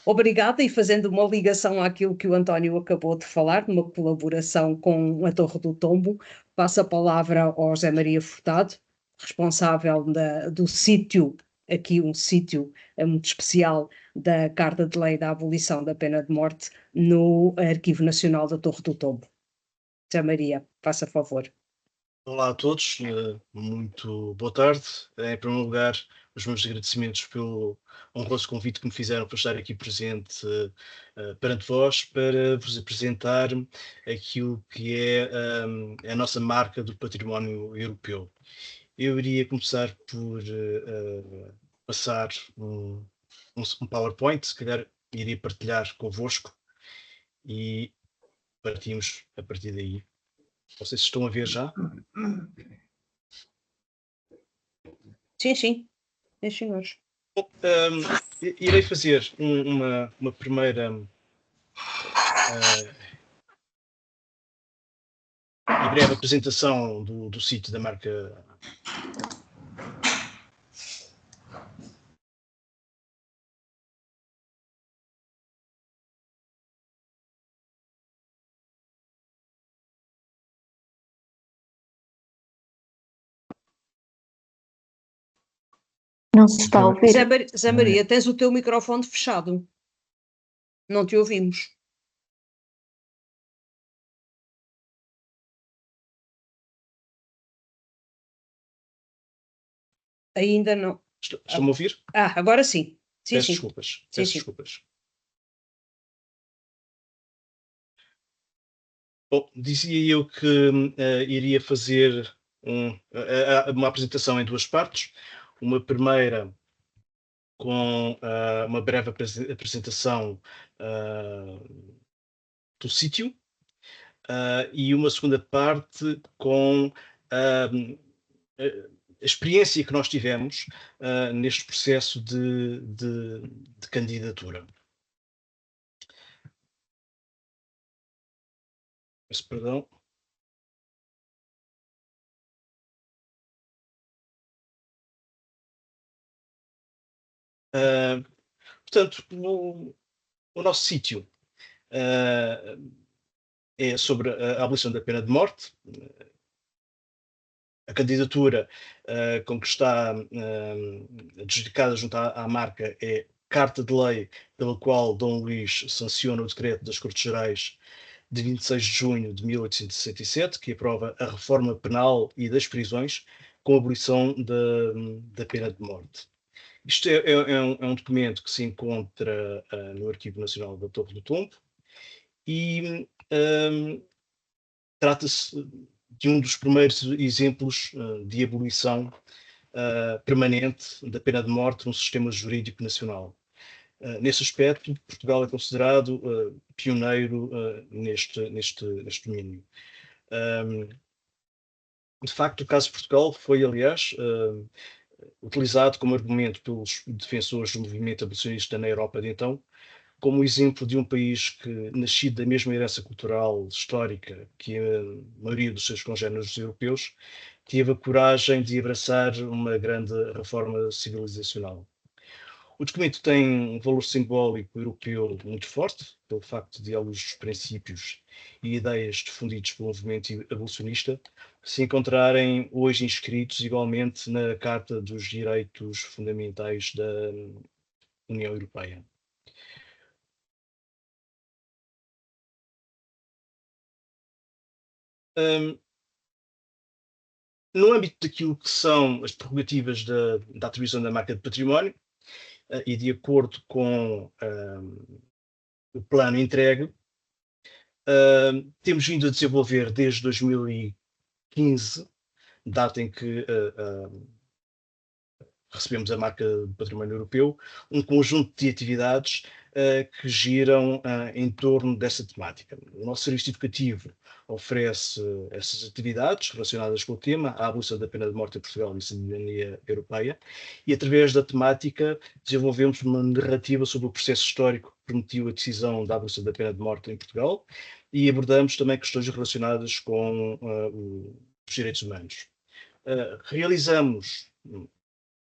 Obrigada, e fazendo uma ligação àquilo que o António acabou de falar, numa colaboração com a Torre do Tombo, passo a palavra ao José Maria Furtado, responsável do sítio, aqui um sítio muito especial da Carta de Lei da Abolição da Pena de Morte no Arquivo Nacional da Torre do Tombo. José Maria, faça favor. Olá a todos, muito boa tarde. Em primeiro lugar, os meus agradecimentos pelo honroso convite que me fizeram para estar aqui presente perante vós, para vos apresentar aquilo que é a nossa marca do património europeu. Eu iria começar por passar um PowerPoint, se calhar iria partilhar convosco e partimos a partir daí. Vocês estão a ver já? Sim, senhores. Bom, irei fazer uma primeira e breve apresentação do sítio da marca. Não se está a ouvir. Zé Maria, tens o teu microfone fechado. Não te ouvimos. Ainda não. Estão-me a ouvir? Agora sim. Peço desculpas. Peço desculpas. Bom, dizia eu que iria fazer uma apresentação em duas partes. Uma primeira com uma breve apresentação do sítio e uma segunda parte com a experiência que nós tivemos neste processo de candidatura. Peço perdão. Portanto, o nosso sítio é sobre a abolição da pena de morte. A candidatura com que está adjudicada junto à marca é Carta de Lei pela qual Dom Luís sanciona o decreto das Cortes Gerais de 26 de junho de 1867, que aprova a reforma penal e das prisões com a abolição da pena de morte. Isto é um documento que se encontra no Arquivo Nacional da Torre do Tombo e trata-se de um dos primeiros exemplos de abolição permanente da pena de morte no sistema jurídico nacional. Nesse aspecto, Portugal é considerado pioneiro neste domínio. De facto, o caso de Portugal foi, aliás, utilizado como argumento pelos defensores do movimento abolicionista na Europa de então, como exemplo de um país que, nascido da mesma herança cultural histórica que a maioria dos seus congêneres europeus, teve a coragem de abraçar uma grande reforma civilizacional. O documento tem um valor simbólico europeu muito forte, pelo facto de alguns princípios e ideias difundidos pelo movimento abolicionista se encontrarem hoje inscritos igualmente na Carta dos Direitos Fundamentais da União Europeia. No âmbito daquilo que são as prerrogativas da atribuição da marca de património, e de acordo com o plano entregue, temos vindo a desenvolver desde 2015, data em que recebemos a marca de património europeu, um conjunto de atividades que giram em torno dessa temática. O nosso serviço educativo oferece essas atividades relacionadas com o tema, a abolição da pena de morte em Portugal e a cidadania europeia, e através da temática desenvolvemos uma narrativa sobre o processo histórico que permitiu a decisão da abolição da pena de morte em Portugal, e abordamos também questões relacionadas com os direitos humanos. Realizamos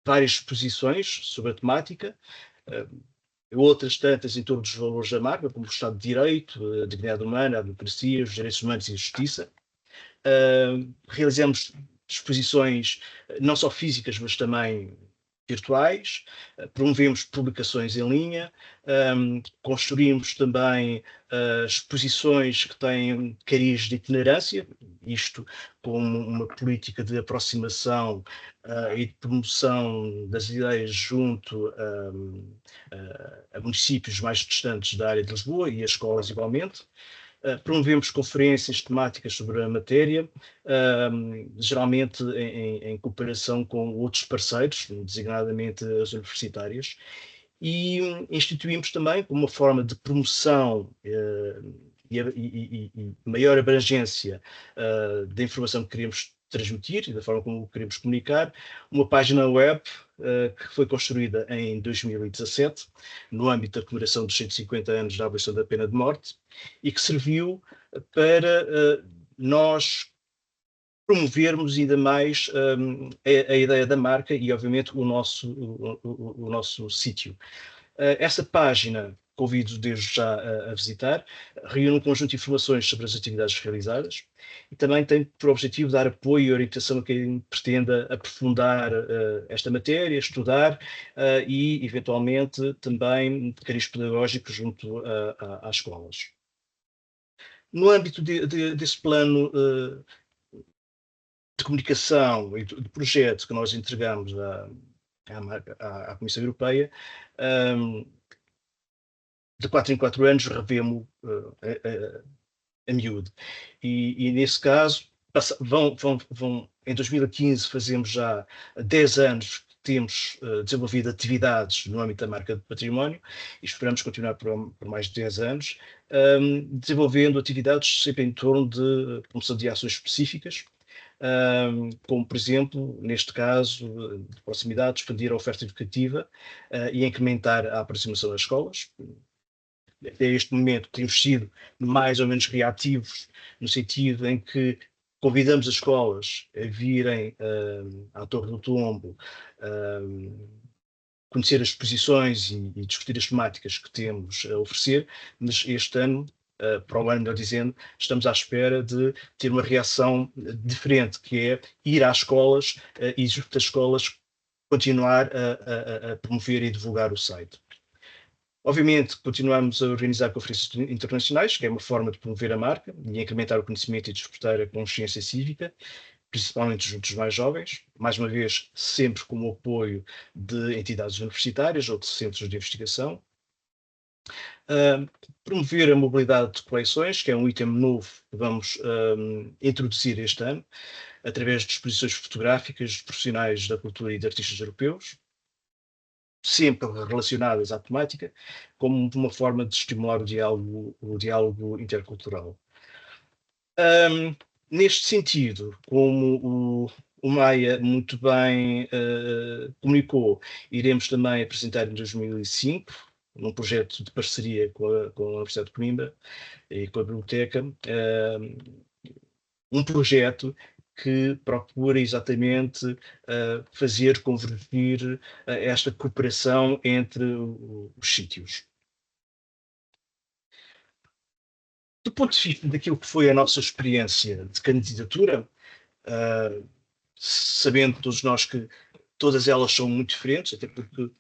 várias exposições sobre a temática, outras tantas em torno dos valores da marca, como o Estado de Direito, a dignidade humana, a democracia, os direitos humanos e a justiça. Realizamos exposições não só físicas, mas também virtuais, promovemos publicações em linha, construímos também exposições que têm cariz de itinerância, isto como uma política de aproximação e de promoção das ideias junto a municípios mais distantes da área de Lisboa e a escolas igualmente. Promovemos conferências temáticas sobre a matéria, geralmente em cooperação com outros parceiros, designadamente as universitárias, e instituímos também, como uma forma de promoção e maior abrangência da informação que queríamos transmitir e da forma como queremos comunicar, uma página web que foi construída em 2017, no âmbito da comemoração dos 150 anos da abolição da pena de morte, e que serviu para nós promovermos ainda mais a ideia da marca e, obviamente, o nosso sítio. Essa página, convido desde já a visitar, reúne um conjunto de informações sobre as atividades realizadas e também tem por objetivo dar apoio e orientação a quem pretenda aprofundar esta matéria, estudar e, eventualmente, também de cariz pedagógico junto às escolas. No âmbito desse plano de comunicação e de projeto que nós entregamos à Comissão Europeia, de 4 em 4 anos revemos a miúdo. E nesse caso, em 2015 fazemos já 10 anos que temos desenvolvido atividades no âmbito da marca de património e esperamos continuar por mais de 10 anos, desenvolvendo atividades sempre em torno de promoção de ações específicas, como, por exemplo, neste caso, de proximidade, expandir a oferta educativa e incrementar a aproximação das escolas. Até este momento temos sido mais ou menos reativos, no sentido em que convidamos as escolas a virem à Torre do Tombo, conhecer as exposições e discutir as temáticas que temos a oferecer, mas este ano, para o ano, melhor dizendo, estamos à espera de ter uma reação diferente, que é ir às escolas e, junto das escolas, continuar a promover e divulgar o site. Obviamente, continuamos a organizar conferências internacionais, que é uma forma de promover a marca e incrementar o conhecimento e despertar a consciência cívica, principalmente junto dos mais jovens, mais uma vez, sempre com o apoio de entidades universitárias ou de centros de investigação. Promover a mobilidade de coleções, que é um item novo que vamos introduzir este ano, através de exposições fotográficas de profissionais da cultura e de artistas europeus, sempre relacionadas à temática, como uma forma de estimular o diálogo intercultural. Neste sentido, como o Maia muito bem comunicou, iremos também apresentar em 2005, num projeto de parceria com a Universidade de Coimbra e com a Biblioteca, um projeto que procura exatamente fazer convergir esta cooperação entre os sítios. Do ponto de vista daquilo que foi a nossa experiência de candidatura, sabendo todos nós que todas elas são muito diferentes, até porque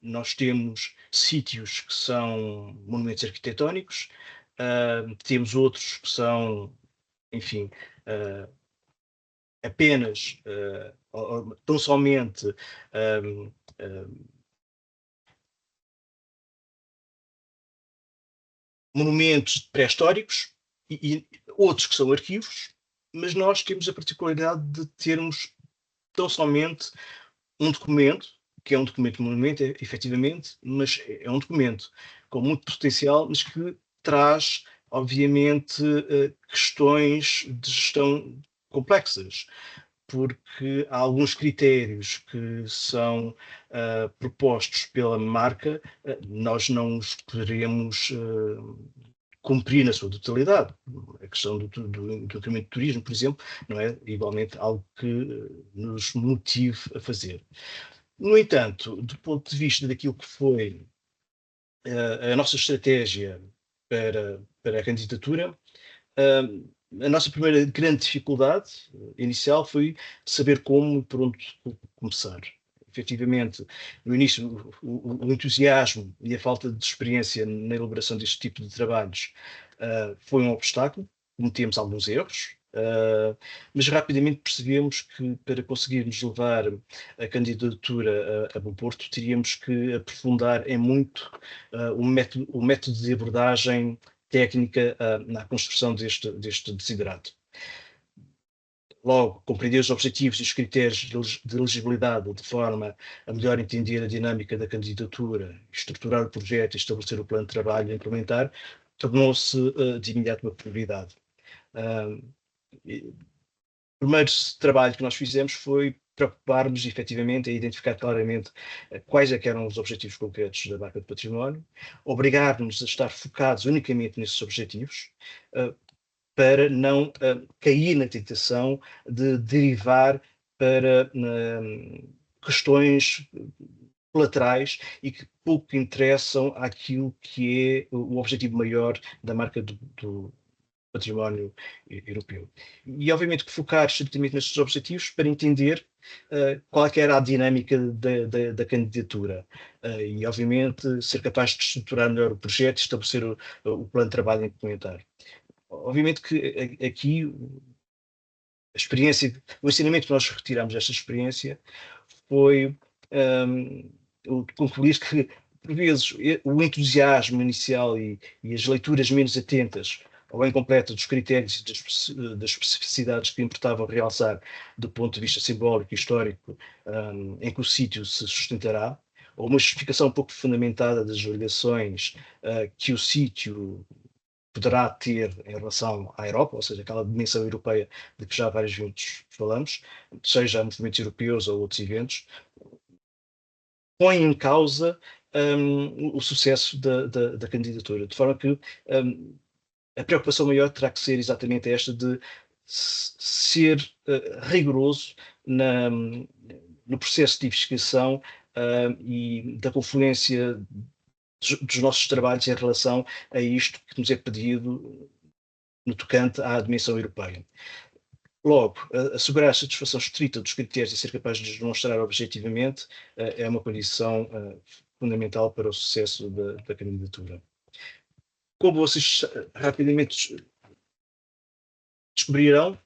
nós temos sítios que são monumentos arquitetónicos, temos outros que são enfim, apenas, tão somente monumentos pré-históricos e outros que são arquivos, mas nós temos a particularidade de termos tão somente um documento, que é um documento monumento, efetivamente, mas é um documento com muito potencial, mas que traz, obviamente, questões de gestão complexas, porque há alguns critérios que são propostos pela marca, nós não os poderemos cumprir na sua totalidade. A questão do documento de turismo, por exemplo, não é igualmente algo que nos motive a fazer. No entanto, do ponto de vista daquilo que foi a nossa estratégia para a candidatura, a nossa primeira grande dificuldade inicial foi saber como e por onde começar. Efetivamente, no início, o entusiasmo e a falta de experiência na elaboração deste tipo de trabalhos foi um obstáculo, cometemos alguns erros, mas rapidamente percebemos que para conseguirmos levar a candidatura a bom porto, teríamos que aprofundar em muito o método de abordagem técnica na construção deste desiderato. Logo, compreender os objetivos e os critérios de elegibilidade de forma a melhor entender a dinâmica da candidatura, estruturar o projeto e estabelecer o plano de trabalho a implementar, tornou-se de imediato uma prioridade. O primeiro trabalho que nós fizemos foi preocupar-nos efetivamente a identificar claramente quais é que eram os objetivos concretos da marca de património, obrigar-nos a estar focados unicamente nesses objetivos, para não cair na tentação de derivar para questões laterais e que pouco interessam àquilo que é o objetivo maior da marca do património europeu. E, obviamente, que focar estritamente nestes objetivos para entender qual é que era a dinâmica da candidatura e, obviamente, ser capaz de estruturar melhor o projeto e estabelecer o plano de trabalho a implementar. Obviamente que aqui a experiência, o ensinamento que nós retiramos desta experiência foi concluir que, por vezes, o entusiasmo inicial e as leituras menos atentas ou incompleta dos critérios e das especificidades que importavam realçar do ponto de vista simbólico e histórico em que o sítio se sustentará, ou uma justificação um pouco fundamentada das alegações que o sítio poderá ter em relação à Europa, ou seja, aquela dimensão europeia de que já várias vezes falamos, seja movimentos europeus ou outros eventos, põe em causa o sucesso da candidatura, de forma que a preocupação maior terá que ser exatamente esta de ser rigoroso no processo de investigação e da confluência dos nossos trabalhos em relação a isto que nos é pedido no tocante à dimensão europeia. Logo, assegurar a satisfação estrita dos critérios e ser capaz de os demonstrar objetivamente é uma condição fundamental para o sucesso da candidatura. Como vocês rapidamente descobrirão,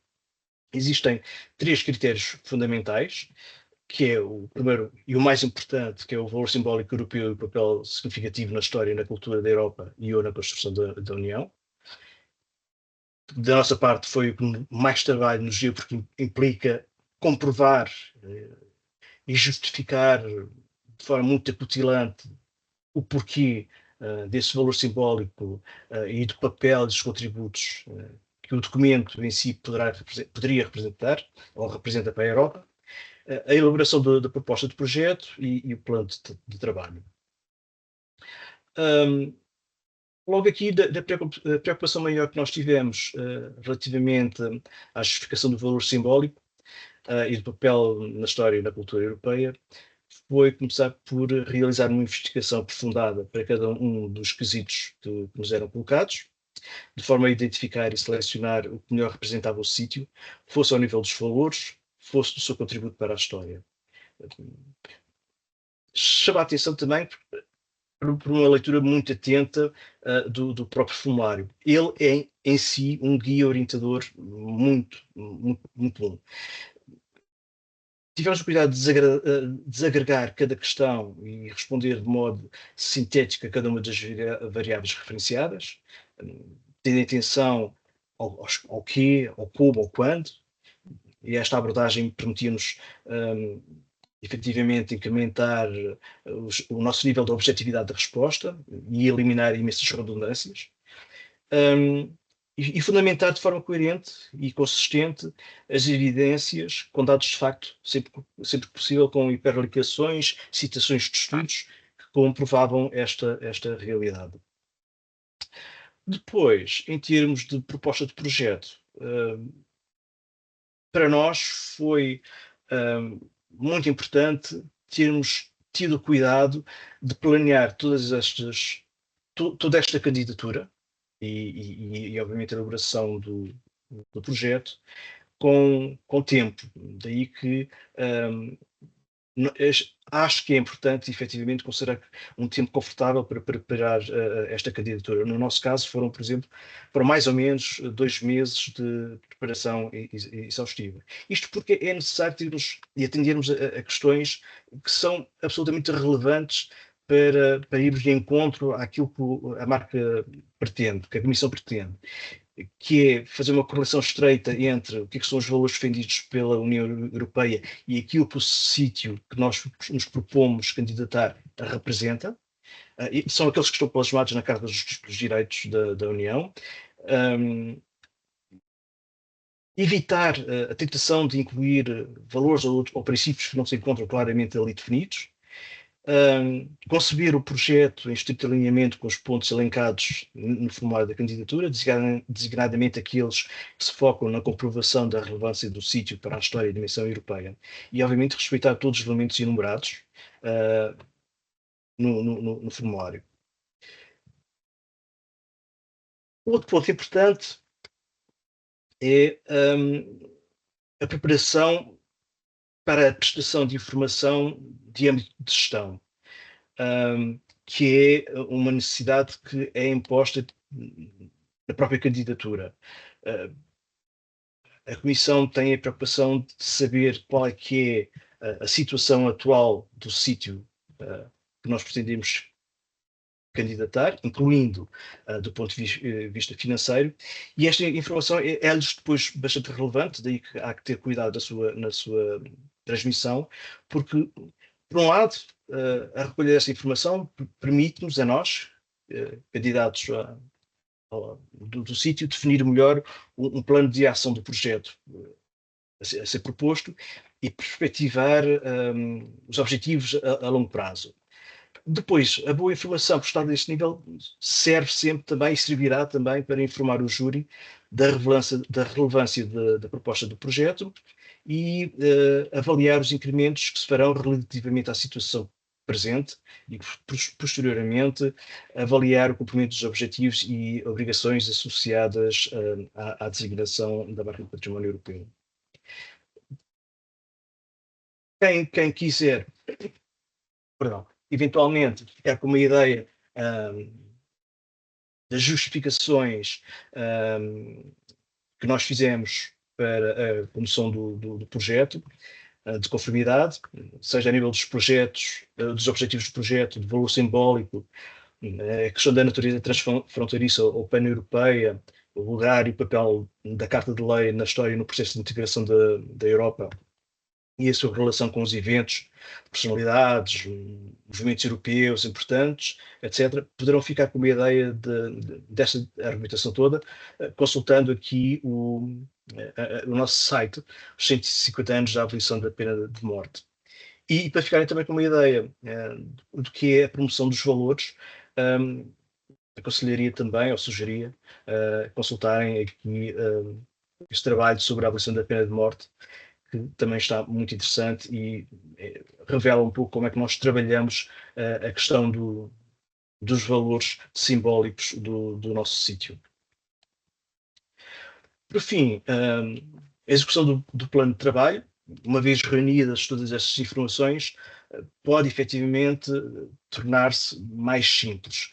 existem 3 critérios fundamentais, que é o primeiro e o mais importante, que é o valor simbólico europeu e o papel significativo na história e na cultura da Europa e ou na construção da União. Da nossa parte foi o que mais trabalho nos deu, porque implica comprovar e justificar de forma muito acutilante o porquê desse valor simbólico e do papel e dos contributos que o documento em si poderia representar, ou representa para a Europa, a elaboração da proposta de projeto e o plano de trabalho. Logo aqui, da preocupação maior que nós tivemos relativamente à justificação do valor simbólico e do papel na história e na cultura europeia, foi começar por realizar uma investigação aprofundada para cada um dos quesitos que nos eram colocados, de forma a identificar e selecionar o que melhor representava o sítio, fosse ao nível dos valores, fosse do seu contributo para a história. Chama a atenção também, por uma leitura muito atenta do próprio formulário. Ele é, em si, um guia orientador muito, muito, muito bom. Tivemos o cuidado de desagregar cada questão e responder de modo sintético a cada uma das variáveis referenciadas, tendo atenção ao quê, ao como, ao quando, e esta abordagem permitia-nos efetivamente incrementar o nosso nível de objetividade da resposta e eliminar imensas redundâncias. E fundamentar de forma coerente e consistente as evidências com dados de facto, sempre possível, com hiperligações, citações de estudos que comprovavam esta realidade. Depois, em termos de proposta de projeto, para nós foi muito importante termos tido cuidado de planear toda esta candidatura e obviamente a elaboração do projeto com tempo. Daí que acho que é importante, efetivamente, considerar um tempo confortável para preparar esta candidatura. No nosso caso, foram mais ou menos 2 meses de preparação exaustiva. Isto porque é necessário termos e atendermos a questões que são absolutamente relevantes para irmos de encontro àquilo que a marca pretende, que a Comissão pretende, que é fazer uma correlação estreita entre o que são os valores defendidos pela União Europeia e aquilo que o sítio que nós nos propomos candidatar representa. São aqueles que estão plasmados na Carta dos Direitos da União. Evitar a tentação de incluir valores ou princípios que não se encontram claramente ali definidos. Conceber o projeto em estrito alinhamento com os pontos elencados no formulário da candidatura, designadamente aqueles que se focam na comprovação da relevância do sítio para a história e a dimensão europeia, e obviamente respeitar todos os elementos enumerados no formulário. Outro ponto importante é a preparação para a prestação de informação de âmbito de gestão, que é uma necessidade que é imposta na própria candidatura. A Comissão tem a preocupação de saber qual é que é a situação atual do sítio que nós pretendemos candidatar, incluindo do ponto de vista financeiro, e esta informação é-lhes depois bastante relevante, daí que há que ter cuidado na sua transmissão, porque, por um lado, a recolha dessa informação permite-nos, a nós, candidatos do sítio, definir melhor um plano de ação do projeto a ser proposto e perspectivar os objetivos a longo prazo. Depois, a boa informação prestada a este nível serve sempre também e servirá também para informar o júri da relevância da proposta do projeto e avaliar os incrementos que se farão relativamente à situação presente e, posteriormente, avaliar o cumprimento dos objetivos e obrigações associadas à designação da marca de património europeu. Quem quiser, eventualmente ficar com uma ideia das justificações que nós fizemos para a promoção do projeto de conformidade, seja a nível dos projetos, dos objetivos do projeto, de valor simbólico, a questão da natureza transfronteiriça ou pan-europeia, o lugar e o papel da Carta de Lei na história e no processo de integração da Europa e a sua relação com os eventos, personalidades, movimentos europeus importantes, etc., poderão ficar com uma ideia desta argumentação toda, consultando aqui o nosso site, os 150 anos da abolição da pena de morte. E para ficarem também com uma ideia do que é a promoção dos valores, aconselharia também, ou sugeria, consultarem aqui este trabalho sobre a abolição da pena de morte, que também está muito interessante e revela um pouco como é que nós trabalhamos a questão dos valores simbólicos do nosso sítio. Por fim, a execução do plano de trabalho, uma vez reunidas todas estas informações, pode efetivamente tornar-se mais simples,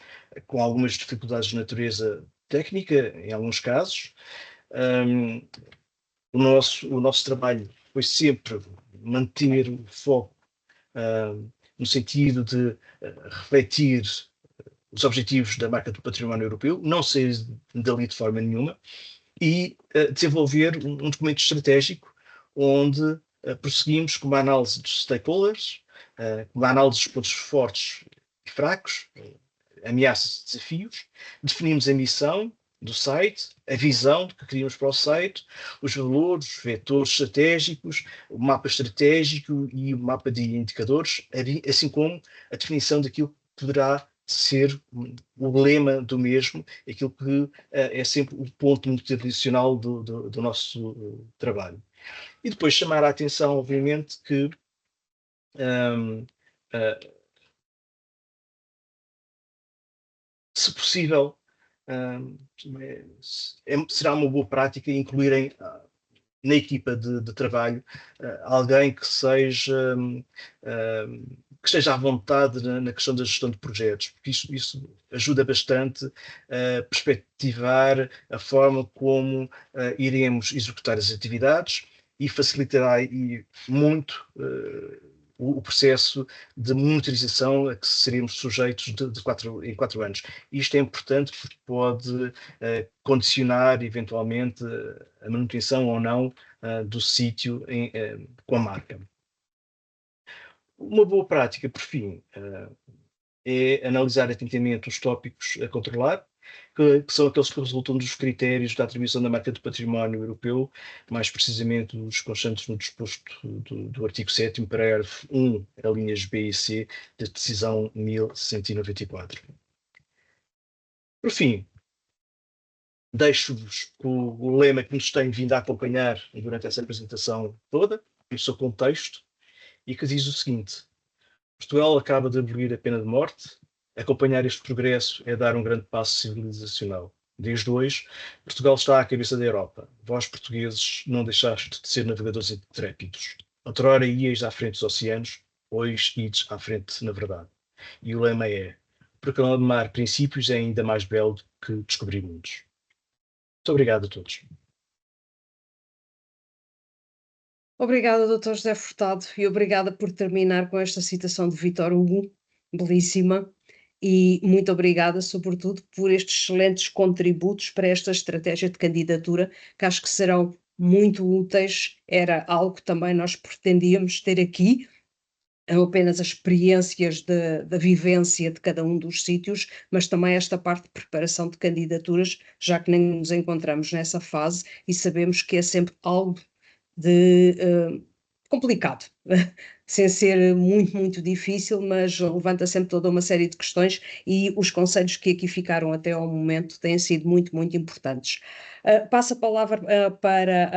com algumas dificuldades de natureza técnica, em alguns casos. O nosso trabalho foi sempre manter o foco no sentido de refletir os objetivos da Marca do Património Europeu, não sair dali de forma nenhuma, e desenvolver um documento estratégico onde prosseguimos com uma análise dos stakeholders, com uma análise dos pontos fortes e fracos, ameaças e desafios, definimos a missão do site, a visão que queríamos para o site, os valores, os vetores estratégicos, o mapa estratégico e o mapa de indicadores, assim como a definição daquilo que poderá ser o lema do mesmo, aquilo que é sempre o ponto motivacional do nosso trabalho. E depois chamar a atenção, obviamente, que se possível, será uma boa prática incluírem na equipa de trabalho alguém que seja que esteja à vontade na questão da gestão de projetos, porque isso ajuda bastante a perspectivar a forma como iremos executar as atividades e facilitará muito o processo de monitorização a que seremos sujeitos em 4 anos. Isto é importante porque pode condicionar eventualmente a manutenção ou não do sítio com a marca. Uma boa prática, por fim, é analisar atentamente os tópicos a controlar, que são aqueles que resultam dos critérios da atribuição da Marca do Património Europeu, mais precisamente os constantes no disposto do artigo 7º, parágrafo 1, alíneas B e C, da decisão 1194. Por fim, deixo-vos com o lema que nos tem vindo a acompanhar durante essa apresentação toda, o seu contexto, e que diz o seguinte: Portugal acaba de abolir a pena de morte. Acompanhar este progresso é dar um grande passo civilizacional. Desde hoje, Portugal está à cabeça da Europa. Vós, portugueses, não deixaste de ser navegadores intrépidos. Outrora íeis à frente dos oceanos, hoje ides à frente na verdade. E o lema é: proclamar princípios é ainda mais belo que descobrir mundos. Muito obrigado a todos. Obrigada, Dr. José Furtado, e obrigada por terminar com esta citação de Vítor Hugo, belíssima, e muito obrigada, sobretudo, por estes excelentes contributos para esta estratégia de candidatura, que acho que serão muito úteis. Era algo que também nós pretendíamos ter aqui, apenas as experiências da vivência de cada um dos sítios, mas também esta parte de preparação de candidaturas, já que nem nos encontramos nessa fase e sabemos que é sempre algo de complicado, sem ser muito, muito difícil, mas levanta sempre toda uma série de questões e os conselhos que aqui ficaram até ao momento têm sido muito, muito importantes. Passo a palavra para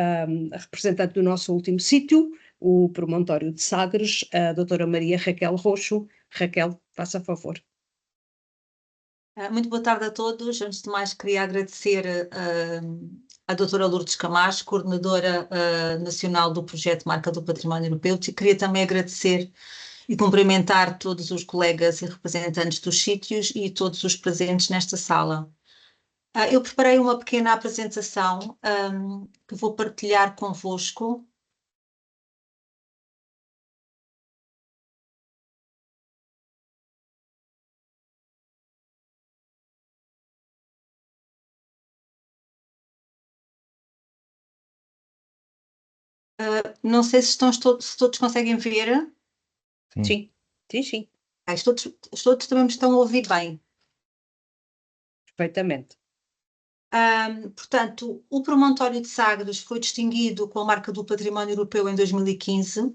a representante do nosso último sítio, o Promontório de Sagres, a doutora Maria Raquel Roxo. Raquel, faça favor. Muito boa tarde a todos. Antes de mais, queria agradecer à doutora Lourdes Camacho, coordenadora nacional do projeto Marca do Património Europeu. Queria também agradecer e cumprimentar todos os colegas e representantes dos sítios e todos os presentes nesta sala. Eu preparei uma pequena apresentação que vou partilhar convosco. Não sei se todos conseguem ver. Sim, sim, sim. Todos também me estão a ouvir bem. Perfeitamente. Portanto, o Promontório de Sagres foi distinguido com a Marca do Património Europeu em 2015,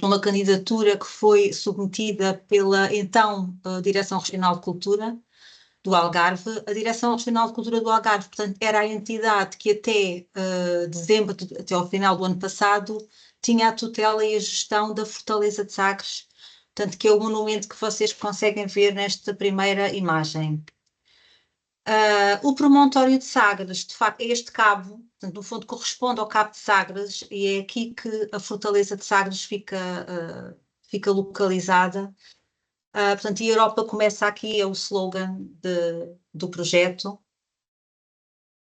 numa candidatura que foi submetida pela então Direção Regional de Cultura do Algarve. A Direção Regional de Cultura do Algarve, portanto, era a entidade que até dezembro, até ao final do ano passado, tinha a tutela e a gestão da Fortaleza de Sagres, portanto, que é o monumento que vocês conseguem ver nesta primeira imagem. O Promontório de Sagres, de facto, é este cabo, portanto, no fundo corresponde ao Cabo de Sagres, e é aqui que a Fortaleza de Sagres fica fica localizada. Portanto, e a Europa começa aqui, é o slogan do projeto.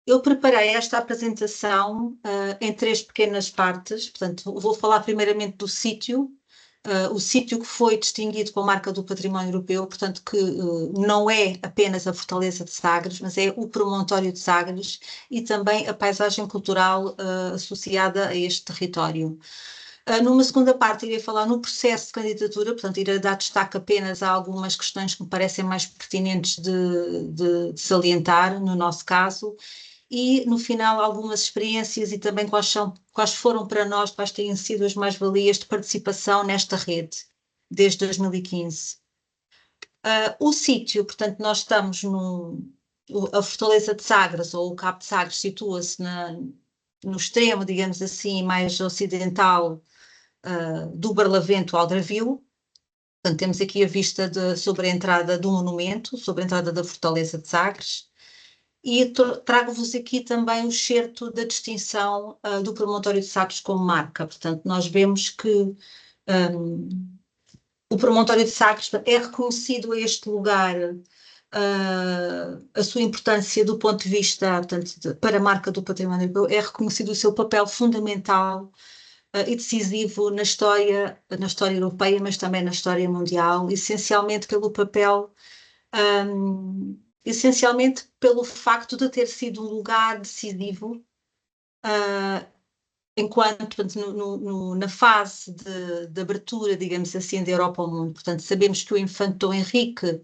Eu preparei esta apresentação em 3 pequenas partes, portanto, vou falar primeiramente do sítio, o sítio que foi distinguido com a marca do património europeu, portanto, que não é apenas a Fortaleza de Sagres, mas é o promontório de Sagres e também a paisagem cultural associada a este território. Numa segunda parte, irei falar no processo de candidatura, portanto, irei dar destaque apenas a algumas questões que me parecem mais pertinentes de salientar, no nosso caso, e no final algumas experiências e também quais foram para nós, quais têm sido as mais-valias de participação nesta rede, desde 2015. O sítio, portanto, nós estamos a Fortaleza de Sagres, ou o Cabo de Sagres, situa-se no extremo, digamos assim, mais ocidental do Barlavento Algarvio. Portanto, temos aqui a vista sobre a entrada do monumento, sobre a entrada da Fortaleza de Sagres, e trago-vos aqui também o excerto da distinção do promontório de Sagres como marca. Portanto, nós vemos que o promontório de Sagres é reconhecido a este lugar a sua importância do ponto de vista, portanto, para a marca do património europeu, é reconhecido o seu papel fundamental e decisivo na história europeia, mas também na história mundial, essencialmente facto de ter sido um lugar decisivo enquanto, portanto, na fase de abertura, digamos assim, da Europa ao mundo. Portanto, sabemos que o infante Dom Henrique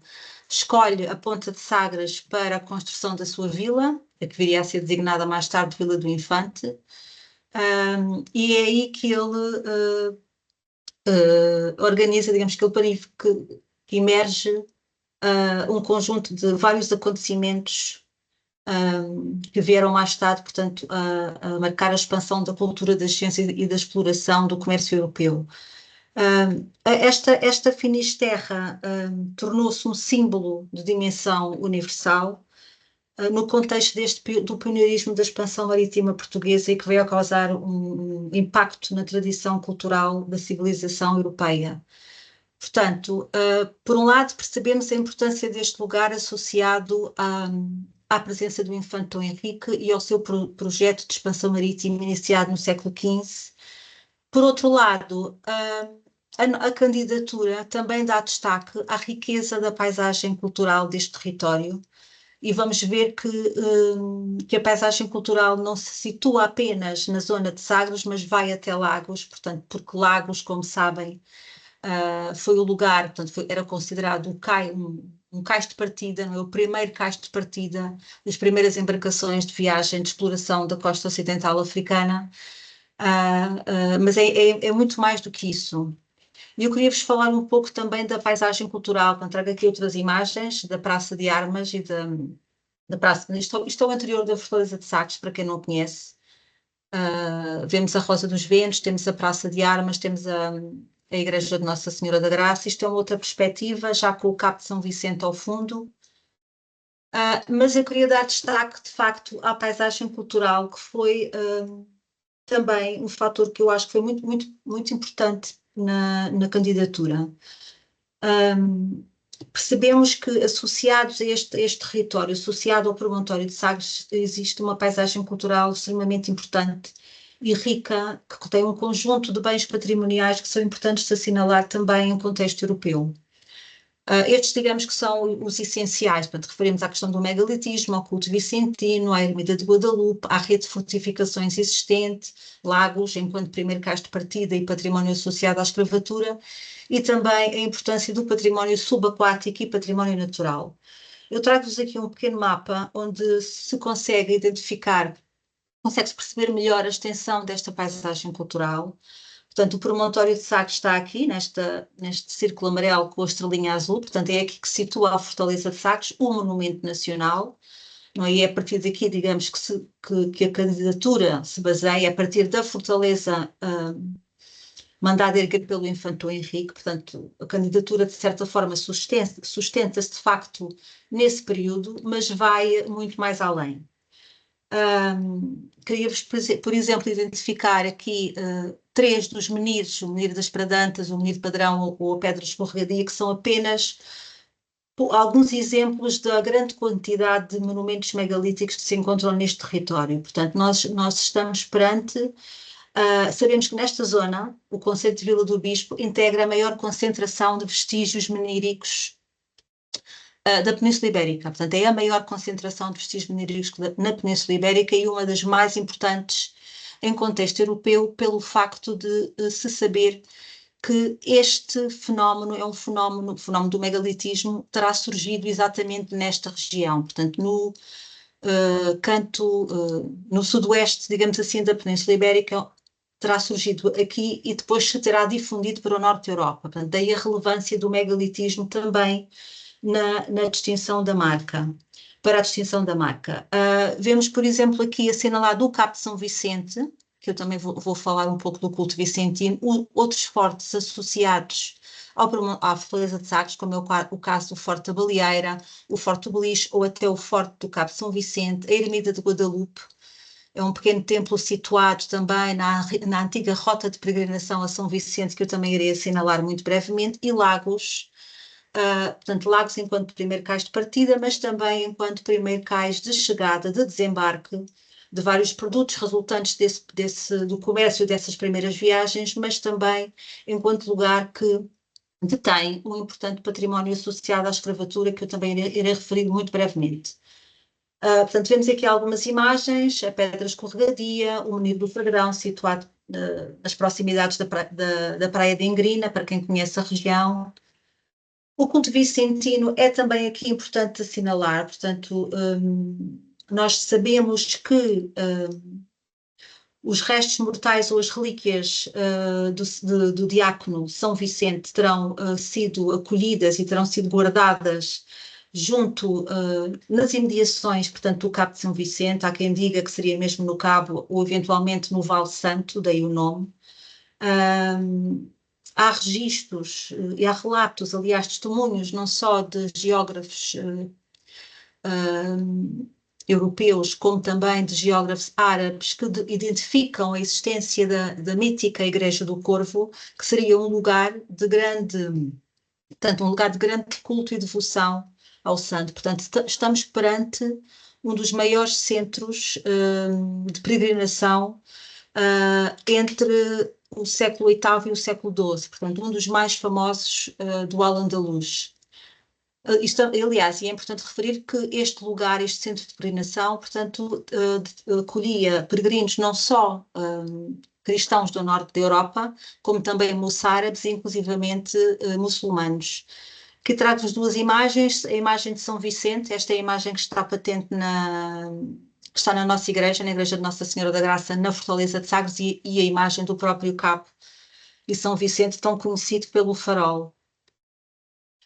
escolhe a Ponta de Sagres para a construção da sua vila, a que viria a ser designada mais tarde Vila do Infante, e é aí que ele organiza, digamos que que emerge um conjunto de vários acontecimentos que vieram mais tarde, portanto, a marcar a expansão da cultura da ciência e da exploração do comércio europeu. Esta Finisterra tornou-se um símbolo de dimensão universal no contexto do pioneirismo da expansão marítima portuguesa e que veio a causar um impacto na tradição cultural da civilização europeia. Portanto, por um lado, percebemos a importância deste lugar associado à presença do infante Dom Henrique e ao seu projeto de expansão marítima iniciado no século XV. Por outro lado, a candidatura também dá destaque à riqueza da paisagem cultural deste território e vamos ver que a paisagem cultural não se situa apenas na zona de Sagres, mas vai até Lagos, portanto, porque Lagos, como sabem, foi o lugar, portanto, era considerado um cais de partida, não é? O primeiro cais de partida das primeiras embarcações de viagem de exploração da costa ocidental africana, mas é muito mais do que isso. E eu queria-vos falar um pouco também da paisagem cultural, trago aqui outras imagens da Praça de Armas e da Praça. Isto é o interior da Fortaleza de Sagres, para quem não conhece. Vemos a Rosa dos Ventos, temos a Praça de Armas, temos a Igreja de Nossa Senhora da Graça. Isto é uma outra perspectiva, já com o Cabo de São Vicente ao fundo. Mas eu queria dar destaque, de facto, à paisagem cultural, que foi também um fator que eu acho que foi muito, muito, muito importante na candidatura. Percebemos que associados a este território, associado ao promontório de Sagres, existe uma paisagem cultural extremamente importante e rica, que tem um conjunto de bens patrimoniais que são importantes de assinalar também em contexto europeu. Estes, digamos que são os essenciais, portanto, referimos à questão do megalitismo, ao culto vicentino, à ermida de Guadalupe, à rede de fortificações existente, Lagos, enquanto primeiro cais de partida e património associado à escravatura, e também a importância do património subaquático e património natural. Eu trago-vos aqui um pequeno mapa onde se consegue identificar, consegue-se perceber melhor a extensão desta paisagem cultural. Portanto, o promontório de Sagres está aqui, neste círculo amarelo com a estrelinha azul, portanto, é aqui que se situa a Fortaleza de Sagres, o monumento nacional, não é? E é a partir daqui, digamos, que a candidatura se baseia a partir da Fortaleza mandada erguer pelo infante Dom Henrique. Portanto, a candidatura, de certa forma, sustenta-se de facto nesse período, mas vai muito mais além. Queria-vos, por exemplo, identificar aqui três dos menires, o menir das Pradantas, o menir padrão ou a pedra escorregadia, que são apenas alguns exemplos da grande quantidade de monumentos megalíticos que se encontram neste território. Portanto, nós estamos perante, sabemos que nesta zona, o conceito de Vila do Bispo integra a maior concentração de vestígios meníricos da Península Ibérica. Portanto, é a maior concentração de vestígios meníricos na Península Ibérica e uma das mais importantes em contexto europeu, pelo facto de se saber que este fenómeno é um fenómeno, o fenómeno do megalitismo terá surgido exatamente nesta região, portanto, no no sudoeste, digamos assim, da Península Ibérica, terá surgido aqui e depois se terá difundido para o norte da Europa. Portanto, daí a relevância do megalitismo também na distinção da marca, para a distinção da marca. Vemos, por exemplo, aqui assinalado o Cabo de São Vicente, que eu também vou falar um pouco do culto vicentino, outros fortes associados à Fortaleza de Sagres, como é o caso do Forte da Baleeira, o Forte do Beliche ou até o Forte do Cabo de São Vicente, a Ermida de Guadalupe, é um pequeno templo situado também na antiga rota de peregrinação a São Vicente, que eu também irei assinalar muito brevemente, e Lagos, portanto, Lagos enquanto primeiro cais de partida, mas também enquanto primeiro cais de chegada, de desembarque, de vários produtos resultantes do comércio dessas primeiras viagens, mas também enquanto lugar que detém um importante património associado à escravatura, que eu também irei referir muito brevemente. Portanto, vemos aqui algumas imagens, a Pedra Escorregadia, o Menino do Fragrão, situado nas proximidades da Praia de Ingrina, para quem conhece a região. O culto vicentino é também aqui importante assinalar, portanto, nós sabemos que os restos mortais ou as relíquias do diácono São Vicente terão sido acolhidas e terão sido guardadas junto nas imediações, portanto, do Cabo de São Vicente. Há quem diga que seria mesmo no Cabo ou eventualmente no Vale Santo, daí o nome. Há registros e há relatos, aliás, testemunhos, não só de geógrafos europeus, como também de geógrafos árabes, que identificam a existência da mítica Igreja do Corvo, que seria um lugar de grande culto e devoção ao santo. Portanto, estamos perante um dos maiores centros de peregrinação entre o século VIII e o século XII, portanto, um dos mais famosos do Al-Andalus. Aliás, e é importante referir que este lugar, este centro de peregrinação, portanto, acolhia peregrinos não só cristãos do norte da Europa, como também moçárabes e inclusivamente muçulmanos. Que trago-vos duas imagens, a imagem de São Vicente, esta é a imagem que está patente que está na nossa igreja, na Igreja de Nossa Senhora da Graça, na Fortaleza de Sagres, e a imagem do próprio Cabo e São Vicente, tão conhecido pelo farol.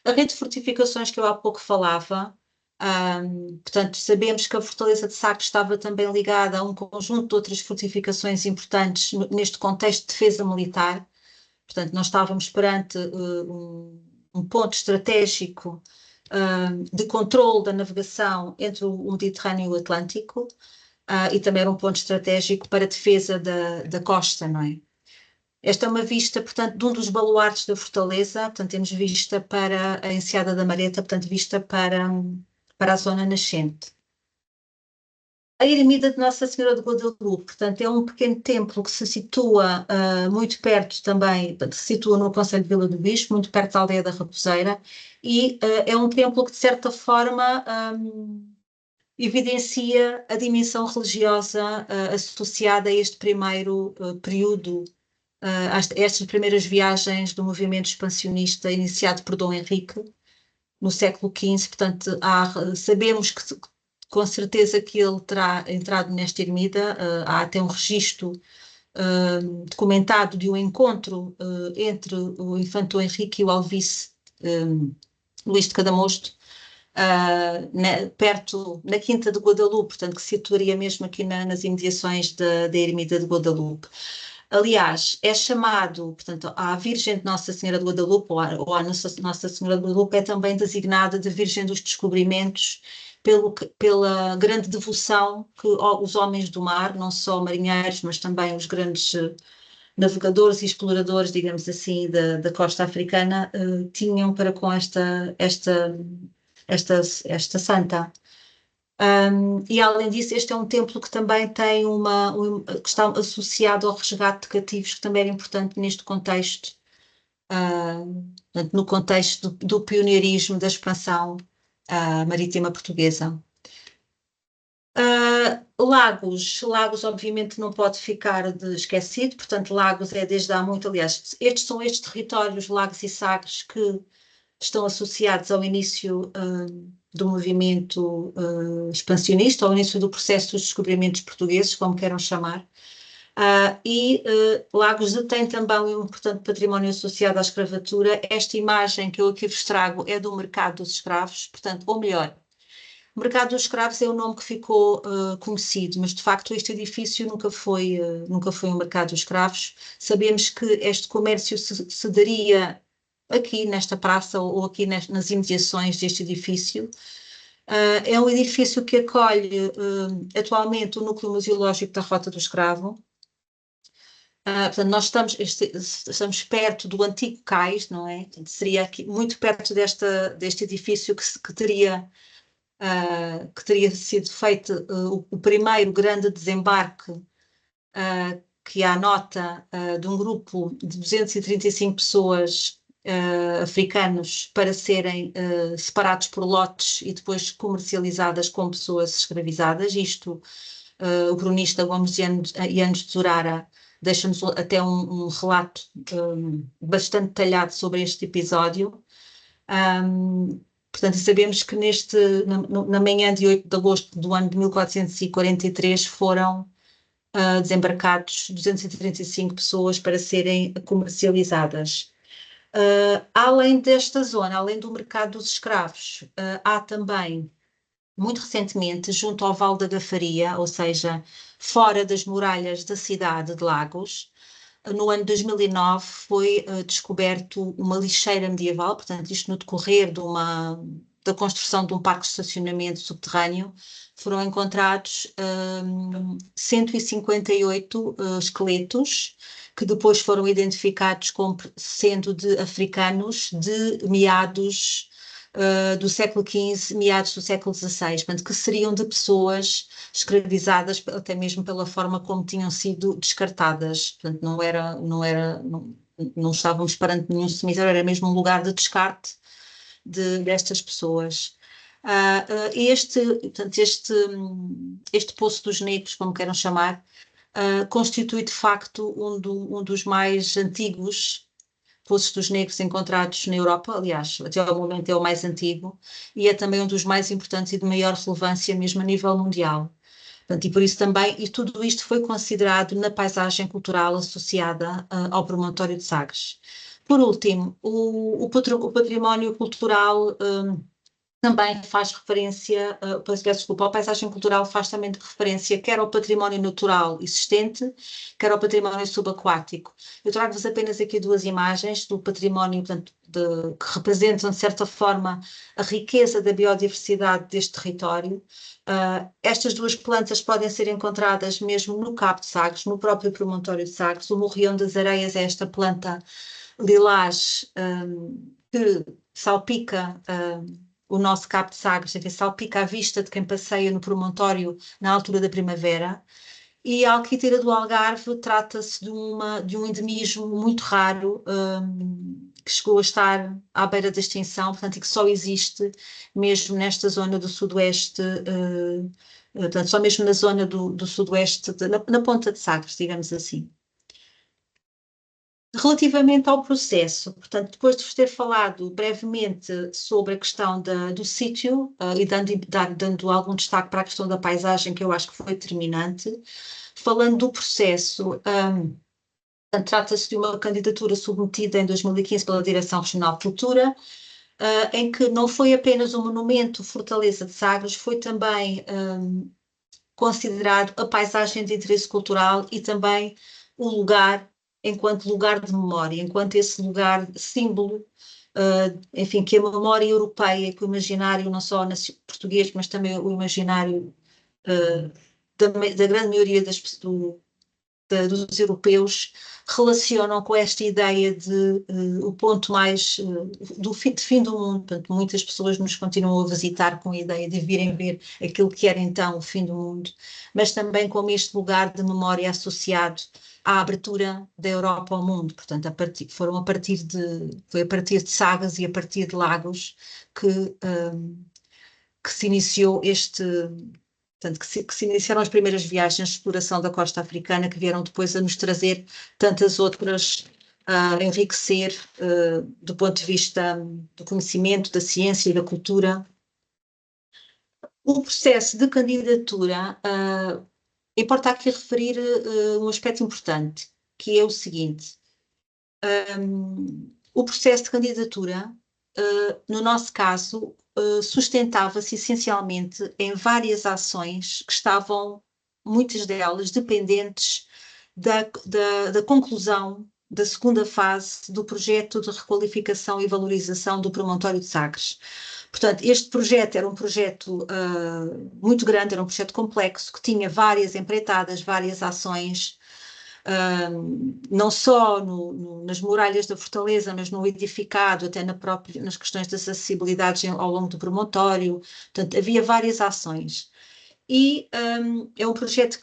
A rede de fortificações que eu há pouco falava, portanto, sabemos que a Fortaleza de Sagres estava também ligada a um conjunto de outras fortificações importantes neste contexto de defesa militar. Portanto, nós estávamos perante um ponto estratégico de controle da navegação entre o Mediterrâneo e o Atlântico, e também era um ponto estratégico para a defesa da costa, não é? Esta é uma vista, portanto, de um dos baluartes da fortaleza, portanto, temos vista para a Enseada da Mareta, portanto, vista para a zona nascente. A Ermida de Nossa Senhora de Guadalupe, portanto, é um pequeno templo que se situa muito perto também, se situa no concelho de Vila do Bispo, muito perto da aldeia da Raposeira, e é um templo que, de certa forma, evidencia a dimensão religiosa associada a este primeiro período, estas primeiras viagens do movimento expansionista iniciado por Dom Henrique no século XV. Portanto, sabemos que com certeza que ele terá entrado nesta ermida. Há até um registro documentado de um encontro entre o infante Dom Henrique e o alvice Luís de Cadamosto, perto, na Quinta de Guadalupe, portanto, que se situaria mesmo aqui nas imediações da ermida de Guadalupe. Aliás, é chamado, portanto, a Virgem de Nossa Senhora de Guadalupe, ou a Nossa Senhora de Guadalupe, é também designada de Virgem dos Descobrimentos, pela grande devoção que os homens do mar, não só marinheiros, mas também os grandes navegadores e exploradores, digamos assim, da costa africana, tinham para com esta santa. E além disso, este é um templo que também tem que está associado ao resgate de cativos, que também era importante neste contexto, no contexto do pioneirismo da expansão marítima portuguesa. Lagos obviamente não pode ficar esquecido, portanto Lagos é desde há muito, aliás, estes são estes territórios, Lagos e Sagres, que estão associados ao início do movimento expansionista, ao início do processo dos descobrimentos portugueses, como queiram chamar, Lagos detém também um importante património associado à escravatura. Esta imagem que eu aqui vos trago é do mercado dos escravos, portanto, ou melhor, o mercado dos escravos é o nome que ficou conhecido, mas de facto este edifício nunca foi um mercado dos escravos. Sabemos que este comércio se daria aqui nesta praça ou aqui nas imediações deste edifício. É um edifício que acolhe atualmente o núcleo museológico da Rota do Escravo. Portanto, nós estamos perto do antigo cais, não é? Portanto, seria aqui muito perto deste edifício que teria sido feito o primeiro grande desembarque, que há nota de um grupo de 235 pessoas africanos para serem separados por lotes e depois comercializadas como pessoas escravizadas. Isto, o cronista Gomes Yanes de Zurara deixa-nos até um relato bastante detalhado sobre este episódio. Portanto, sabemos que na manhã de 8 de agosto do ano de 1443 foram desembarcados 235 pessoas para serem comercializadas. Além desta zona, além do mercado dos escravos, há também, muito recentemente, junto ao Vale da Gafaria, ou seja, fora das muralhas da cidade de Lagos, no ano de 2009 foi descoberto uma lixeira medieval, portanto, isto no decorrer da construção de um parque de estacionamento subterrâneo, foram encontrados 158 esqueletos, que depois foram identificados como sendo de africanos de meados do século XV, meados do século XVI, portanto, que seriam de pessoas escravizadas até mesmo pela forma como tinham sido descartadas. Portanto, não estávamos perante nenhum cemitério, era mesmo um lugar de descarte destas pessoas. Este Poço dos Negros, como queiram chamar, constitui de facto um dos mais antigos Poços dos Negros encontrados na Europa, aliás, até ao momento é o mais antigo, e é também um dos mais importantes e de maior relevância mesmo a nível mundial. Portanto, e por isso também, e tudo isto foi considerado na paisagem cultural associada ao promontório de Sagres. Por último, o património cultural também faz referência, a paisagem cultural faz também referência quer ao património natural existente, quer ao património subaquático. Eu trago-vos apenas aqui duas imagens do património, portanto, que representam, de certa forma, a riqueza da biodiversidade deste território. Estas duas plantas podem ser encontradas mesmo no Cabo de Sagres, no próprio promontório de Sagres. O morrião das areias é esta planta lilás que salpica o nosso Cabo de Sagres, que salpica a vista de quem passeia no promontório na altura da primavera. E a alquiteira do Algarve trata-se de um endemismo muito raro, que chegou a estar à beira da extinção, portanto, e que só existe mesmo nesta zona do sudoeste, portanto, só mesmo na zona do sudoeste, na ponta de Sagres, digamos assim. Relativamente ao processo, portanto, depois de vos ter falado brevemente sobre a questão do sítio e dando algum destaque para a questão da paisagem, que eu acho que foi determinante, falando do processo, trata-se de uma candidatura submetida em 2015 pela Direção Regional de Cultura, em que não foi apenas o monumento Fortaleza de Sagres, foi também considerado a paisagem de interesse cultural e também o lugar enquanto lugar de memória, enquanto esse lugar símbolo, enfim, que a memória europeia, que o imaginário não só português, mas também o imaginário da grande maioria dos europeus relacionam com esta ideia de o ponto mais do fim do mundo. Portanto, muitas pessoas nos continuam a visitar com a ideia de virem ver aquilo que era então o fim do mundo, mas também como este lugar de memória associado à abertura da Europa ao mundo. Portanto, foi a partir de Sagas e a partir de Lagos que se iniciou portanto, que se iniciaram as primeiras viagens de exploração da costa africana, que vieram depois a nos trazer tantas outras, a enriquecer do ponto de vista do conhecimento, da ciência e da cultura. O processo de candidatura, importa aqui referir um aspecto importante, que é o seguinte: o processo de candidatura, no nosso caso, sustentava-se essencialmente em várias ações que estavam, muitas delas, dependentes da conclusão da segunda fase do projeto de requalificação e valorização do promontório de Sagres. Portanto, este projeto era um projeto muito grande, era um projeto complexo, que tinha várias empreitadas, várias ações, não só nas muralhas da fortaleza, mas no edificado, até nas questões das acessibilidades ao longo do promontório. Portanto, havia várias ações. E é um projeto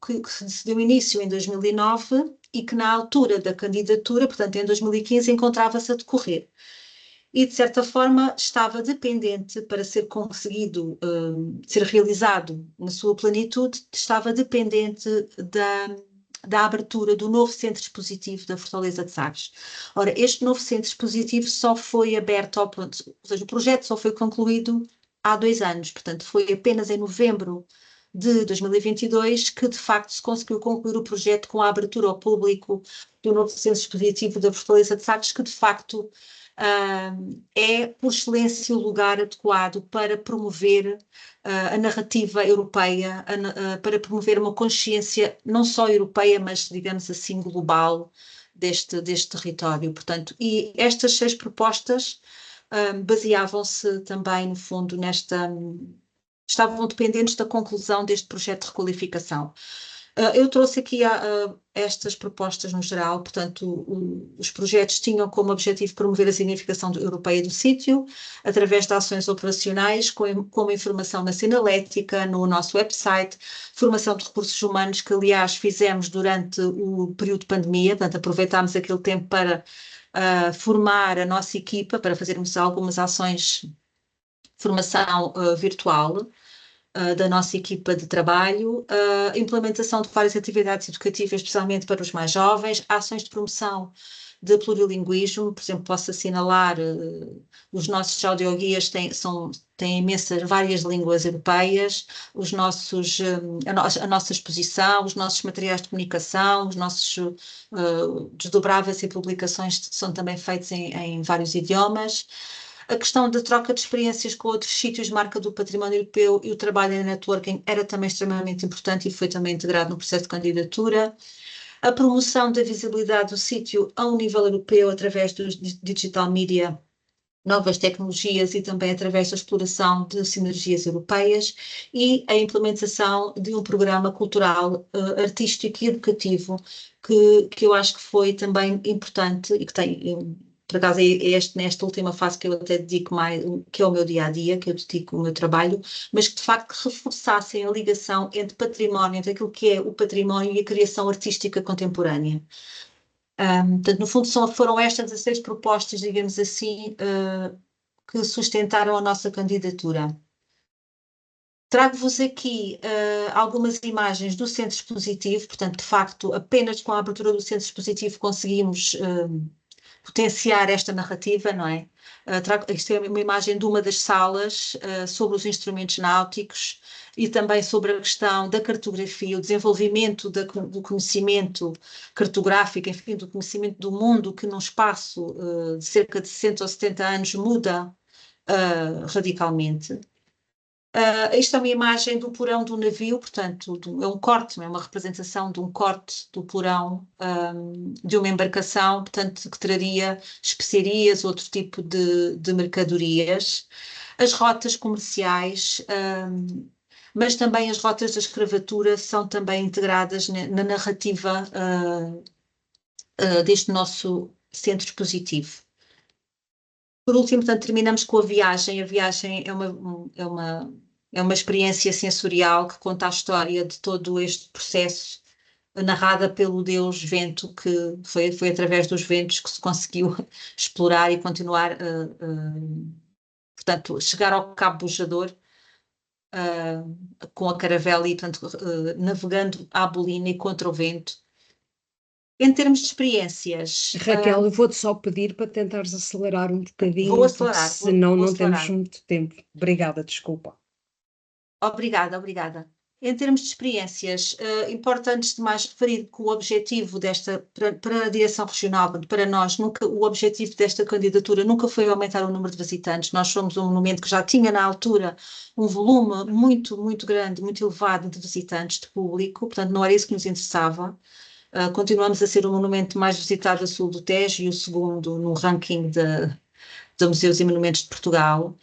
que se deu início em 2009 e que, na altura da candidatura, portanto, em 2015, encontrava-se a decorrer. E, de certa forma, estava dependente, para ser conseguido ser realizado na sua plenitude, estava dependente da abertura do novo centro expositivo da Fortaleza de Sagres. Ora, este novo centro expositivo só foi aberto, ou seja, o projeto só foi concluído há 2 anos, portanto, foi apenas em novembro de 2022 que, de facto, se conseguiu concluir o projeto com a abertura ao público do novo centro expositivo da Fortaleza de Sagres, que, de facto, é, por excelência, o lugar adequado para promover a narrativa europeia, para promover uma consciência não só europeia, mas, digamos assim, global deste território. Portanto, e estas 6 propostas baseavam-se também, no fundo, estavam dependentes da conclusão deste projeto de requalificação. Eu trouxe aqui estas propostas no geral. Portanto, os projetos tinham como objetivo promover a significação europeia do sítio, através de ações operacionais, como informação na sinalética, no nosso website, formação de recursos humanos, que aliás fizemos durante o período de pandemia. Portanto, aproveitámos aquele tempo para formar a nossa equipa, para fazermos algumas ações de formação virtual da nossa equipa de trabalho, implementação de várias atividades educativas, especialmente para os mais jovens, ações de promoção de plurilinguismo. Por exemplo, posso assinalar, os nossos audioguias têm várias línguas europeias, a nossa exposição, os nossos materiais de comunicação, os nossos desdobráveis e publicações são também feitos em vários idiomas. A questão da troca de experiências com outros sítios de marca do património europeu e o trabalho em networking era também extremamente importante e foi também integrado no processo de candidatura. A promoção da visibilidade do sítio a um nível europeu através dos digital media, novas tecnologias e também através da exploração de sinergias europeias, e a implementação de um programa cultural, artístico e educativo que eu acho que foi também importante e que tem... Por acaso é nesta última fase que eu até dedico mais, que é o meu dia-a-dia, que eu dedico o meu trabalho, mas que de facto reforçassem a ligação entre património, entre aquilo que é o património e a criação artística contemporânea. Portanto, no fundo foram estas as 6 propostas, digamos assim, que sustentaram a nossa candidatura. Trago-vos aqui algumas imagens do centro expositivo. Portanto, de facto, apenas com a abertura do centro expositivo conseguimos potenciar esta narrativa, não é? Isto é uma imagem de uma das salas sobre os instrumentos náuticos e também sobre a questão da cartografia, o desenvolvimento do conhecimento cartográfico, enfim, do conhecimento do mundo, que num espaço de cerca de 60 ou 70 anos muda radicalmente. Isto é uma imagem do porão do navio, portanto, é um corte, é uma representação de um corte do porão de uma embarcação, portanto, que traria especiarias, outro tipo de mercadorias. As rotas comerciais, mas também as rotas da escravatura são também integradas na narrativa deste nosso centro expositivo. Por último, portanto, terminamos com a viagem. A viagem é uma experiência sensorial que conta a história de todo este processo, narrada pelo deus vento, que foi através dos ventos que se conseguiu explorar e continuar, portanto, chegar ao Cabo Bojador com a caravela e, portanto, navegando à bolina e contra o vento. Em termos de experiências... Raquel, eu vou-te só pedir para tentares acelerar um bocadinho, Vou acelerar, porque senão vou não temos acelerar. muito tempo. Obrigada, desculpa. Obrigada. Em termos de experiências, importa antes de mais referir que o objetivo para a direção regional, para nós, o objetivo desta candidatura nunca foi aumentar o número de visitantes. Nós somos um monumento que já tinha na altura um volume muito, muito grande, muito elevado de visitantes, de público, portanto não era isso que nos interessava. Continuamos a ser o monumento mais visitado a sul do Tejo e o segundo no ranking de museus e monumentos de Portugal.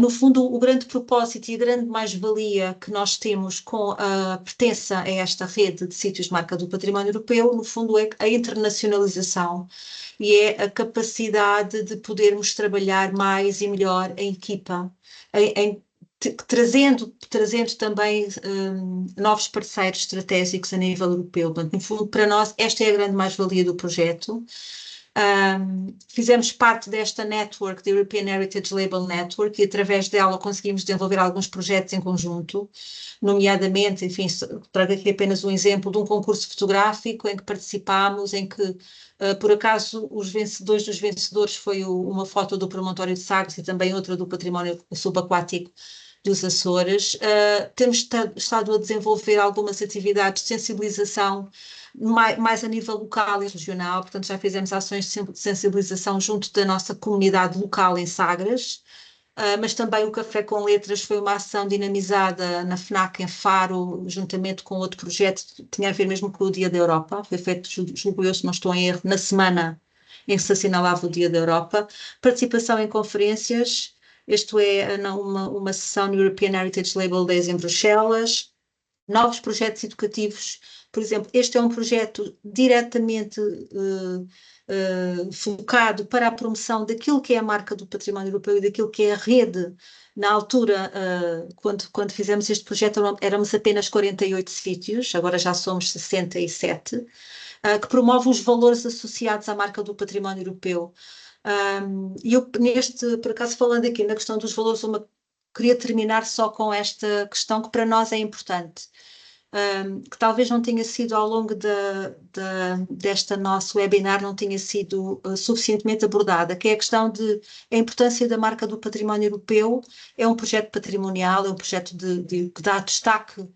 No fundo, o grande propósito e a grande mais-valia que nós temos com a pertença a esta rede de sítios de marca do património europeu, no fundo, é a internacionalização e é a capacidade de podermos trabalhar mais e melhor em equipa, trazendo também novos parceiros estratégicos a nível europeu. Portanto, no fundo, para nós, esta é a grande mais-valia do projeto. Fizemos parte desta network, da European Heritage Label Network, e através dela conseguimos desenvolver alguns projetos em conjunto, nomeadamente, enfim, trago aqui apenas um exemplo de um concurso fotográfico em que participámos, em que, por acaso, dos vencedores foi uma foto do promontório de Sagres e também outra do património subaquático dos Açores. Temos estado a desenvolver algumas atividades de sensibilização mais a nível local e regional, portanto já fizemos ações de sensibilização junto da nossa comunidade local em Sagres, mas também o Café com Letras foi uma ação dinamizada na FNAC em Faro, juntamente com outro projeto que tinha a ver mesmo com o Dia da Europa, foi feito, julgo eu, se não estou em erro, na semana em que se assinalava o Dia da Europa. Participação em conferências, isto é uma sessão no European Heritage Label Days em Bruxelas, novos projetos educativos. Por exemplo, este é um projeto diretamente focado para a promoção daquilo que é a marca do património europeu e daquilo que é a rede. Na altura, quando fizemos este projeto, éramos apenas 48 sítios, agora já somos 67, que promove os valores associados à marca do património europeu. E eu, por acaso, falando aqui na questão dos valores, queria terminar só com esta questão que para nós é importante. Que talvez não tenha sido ao longo desta nosso webinar, não tenha sido suficientemente abordada, que é a questão a importância da marca do património europeu. É um projeto patrimonial, é um projeto que dá destaque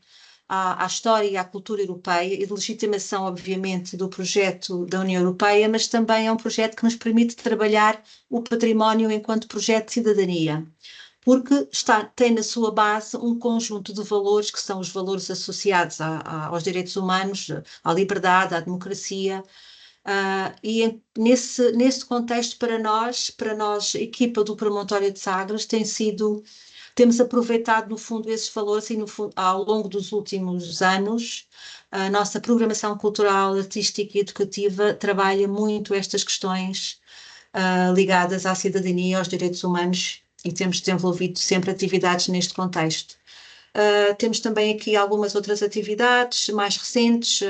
à história e à cultura europeia e de legitimação, obviamente, do projeto da União Europeia, mas também é um projeto que nos permite trabalhar o património enquanto projeto de cidadania, porque tem na sua base um conjunto de valores que são os valores associados aos direitos humanos, à liberdade, à democracia, e nesse contexto para nós, equipa do Promontório de Sagres, temos aproveitado, no fundo, esses valores e, ao longo dos últimos anos, a nossa programação cultural, artística e educativa trabalha muito estas questões ligadas à cidadania e aos direitos humanos, e temos desenvolvido sempre atividades neste contexto. Temos também aqui algumas outras atividades mais recentes,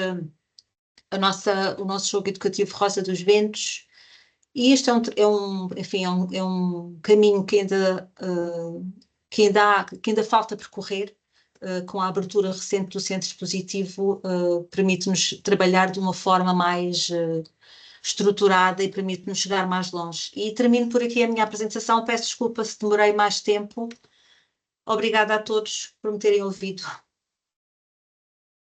o nosso jogo educativo Rosa dos Ventos, e este é um caminho que ainda falta percorrer. Com a abertura recente do centro expositivo, permite-nos trabalhar de uma forma mais estruturada e permite-nos chegar mais longe. E termino por aqui a minha apresentação. Peço desculpa se demorei mais tempo. Obrigada a todos por me terem ouvido.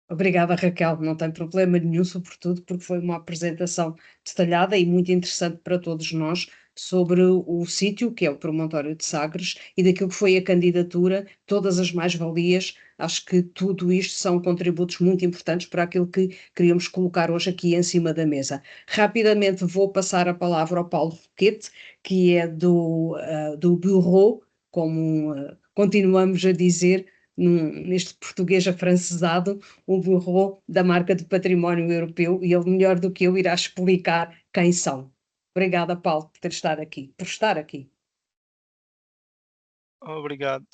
Obrigada, Raquel. Não tem problema nenhum, sobretudo porque foi uma apresentação detalhada e muito interessante para todos nós sobre o sítio, que é o Promontório de Sagres, e daquilo que foi a candidatura, todas as mais-valias. Acho que tudo isto são contributos muito importantes para aquilo que queríamos colocar hoje aqui em cima da mesa. Rapidamente vou passar a palavra ao Paulo Roquete, que é do Bureau, como continuamos a dizer, neste português afrancesado, um bureau da marca de património europeu, e ele, melhor do que eu, irá explicar quem são. Obrigada, Paulo, por estar aqui. Obrigado,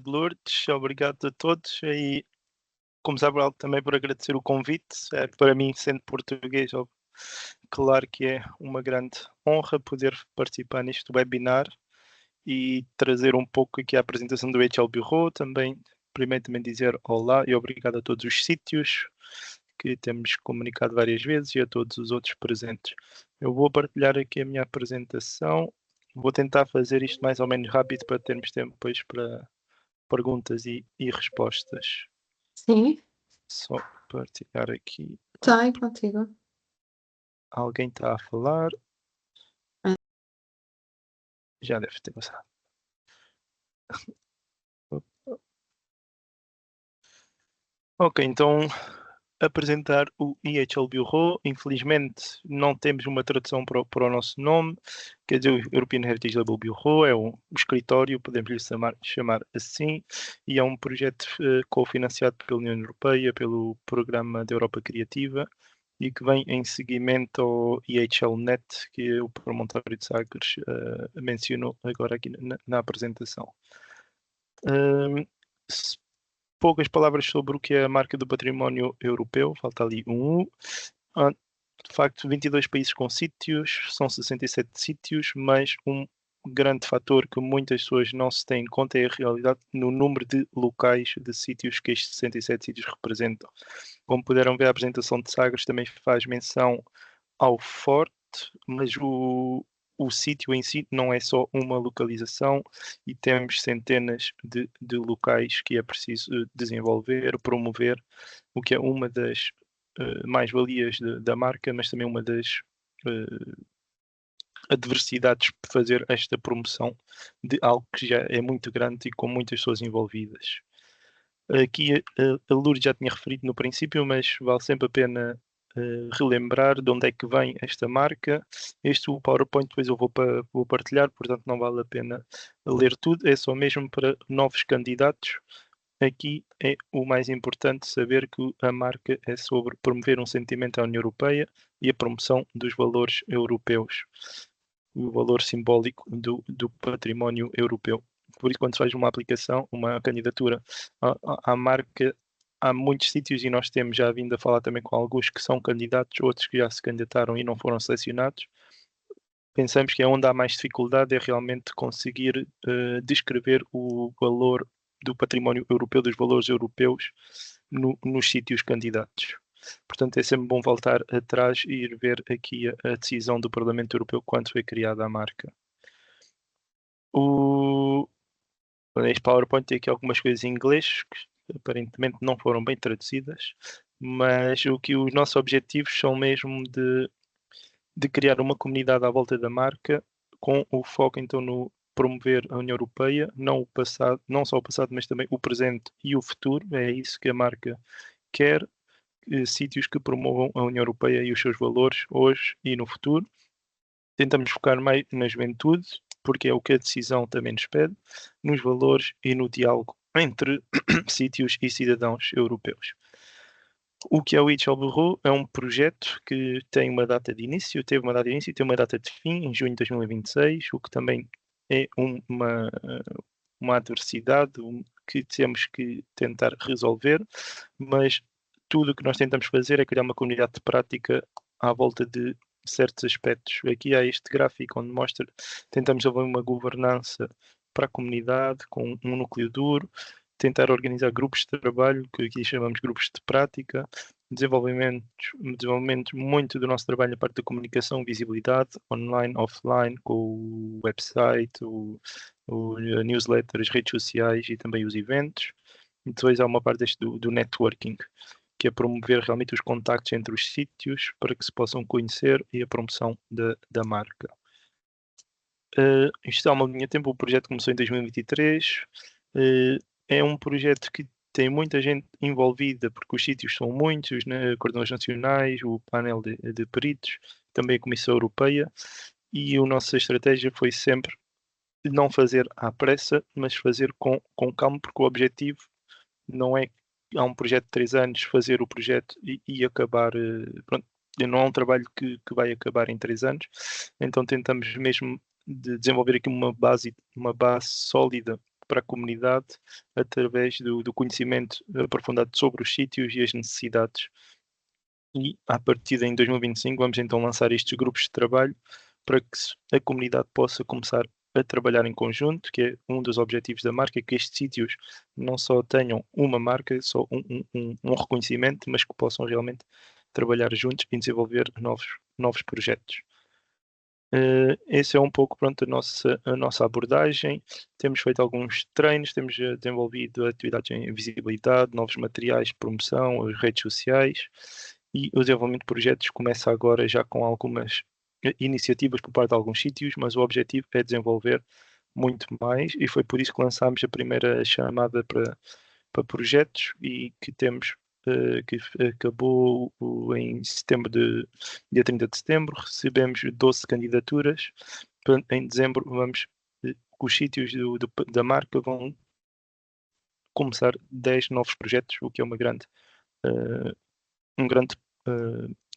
Lourdes, obrigado a todos e começar também por agradecer o convite. Para mim, sendo português, claro que é uma grande honra poder participar neste webinar e trazer um pouco aqui a apresentação do HL Bureau. Primeiro também dizer olá e obrigado a todos os sítios que temos comunicado várias vezes e a todos os outros presentes. Eu vou partilhar aqui a minha apresentação. Vou tentar fazer isto mais ou menos rápido para termos tempo depois para perguntas e respostas. Sim. Só partilhar aqui. Está contigo. Alguém está a falar? Já deve ter passado. Ok, então apresentar o EHL Bureau. Infelizmente não temos uma tradução para o nosso nome, quer dizer, o European Heritage Label Bureau é um escritório, podemos lhe chamar assim, e é um projeto cofinanciado pela União Europeia, pelo Programa da Europa Criativa, e que vem em seguimento ao EHL Net, que o promontório de Sagres mencionou agora aqui na apresentação. Poucas palavras sobre o que é a marca do património europeu, falta ali um U. De facto, 22 países com sítios, são 67 sítios, mas um grande fator que muitas pessoas não se têm em conta é a realidade no número de locais de sítios que estes 67 sítios representam. Como puderam ver, a apresentação de Sagres também faz menção ao Forte, mas o sítio em si não é só uma localização e temos centenas de locais que é preciso desenvolver, promover, o que é uma das mais-valias da marca, mas também uma das adversidades de fazer esta promoção de algo que já é muito grande e com muitas pessoas envolvidas. Aqui a Lourdes já tinha referido no princípio, mas vale sempre a pena relembrar de onde é que vem esta marca. O PowerPoint depois eu vou partilhar, portanto não vale a pena ler tudo, é só mesmo para novos candidatos. Aqui é o mais importante saber que a marca é sobre promover um sentimento à União Europeia e a promoção dos valores europeus, o valor simbólico do património europeu. Por isso, quando se faz uma aplicação, uma candidatura à marca, há muitos sítios e nós temos já vindo a falar também com alguns que são candidatos, outros que já se candidataram e não foram selecionados. Pensamos que onde há mais dificuldade é realmente conseguir descrever o valor do património europeu, dos valores europeus nos sítios candidatos. Portanto, é sempre bom voltar atrás e ir ver aqui a decisão do Parlamento Europeu quando foi criada a marca. Este PowerPoint tem aqui algumas coisas em inglês que aparentemente não foram bem traduzidas, mas os nossos objetivos são mesmo de criar uma comunidade à volta da marca, com o foco então no promover a União Europeia, não só o passado, mas também o presente e o futuro. É isso que a marca quer, sítios que promovam a União Europeia e os seus valores hoje e no futuro. Tentamos focar mais na juventude, porque é o que a decisão também nos pede, nos valores e no diálogo entre sítios e cidadãos europeus. O que é o EHL Bureau? É um projeto que tem uma data de início, teve uma data de início e tem uma data de fim, em junho de 2026, o que também é uma adversidade que temos que tentar resolver, mas tudo o que nós tentamos fazer é criar uma comunidade de prática à volta de certos aspectos. Aqui há este gráfico onde tentamos haver uma governança para a comunidade, com um núcleo duro, tentar organizar grupos de trabalho, que aqui chamamos grupos de prática, desenvolvimento muito do nosso trabalho na parte da comunicação, visibilidade, online, offline, com o website, a newsletter, as redes sociais e também os eventos. E depois há uma parte do networking, que é promover realmente os contactos entre os sítios para que se possam conhecer e a promoção da marca. Isto há uma linha de tempo, o projeto começou em 2023, é um projeto que tem muita gente envolvida, porque os sítios são muitos, né? Coordenadores nacionais, o painel de peritos, também a Comissão Europeia, e a nossa estratégia foi sempre não fazer à pressa, mas fazer com calma, porque o objetivo não é há um projeto de 3 anos, fazer o projeto e acabar, pronto, não é um trabalho que vai acabar em 3 anos, então tentamos mesmo de desenvolver aqui uma base sólida para a comunidade através do conhecimento aprofundado sobre os sítios e as necessidades. E a partir de em 2025 vamos então lançar estes grupos de trabalho para que a comunidade possa começar a trabalhar em conjunto, que é um dos objetivos da marca, que estes sítios não só tenham uma marca, só um reconhecimento, mas que possam realmente trabalhar juntos e desenvolver novos projetos. Esse é um pouco, pronto, a nossa abordagem. Temos feito alguns treinos, temos desenvolvido atividades em visibilidade, novos materiais de promoção, as redes sociais, e o desenvolvimento de projetos começa agora já com algumas iniciativas por parte de alguns sítios, mas o objetivo é desenvolver muito mais, e foi por isso que lançámos a primeira chamada para projetos e que temos que acabou em dia 30 de setembro, recebemos 12 candidaturas. Em dezembro os sítios da marca vão começar 10 novos projetos, o que é um grande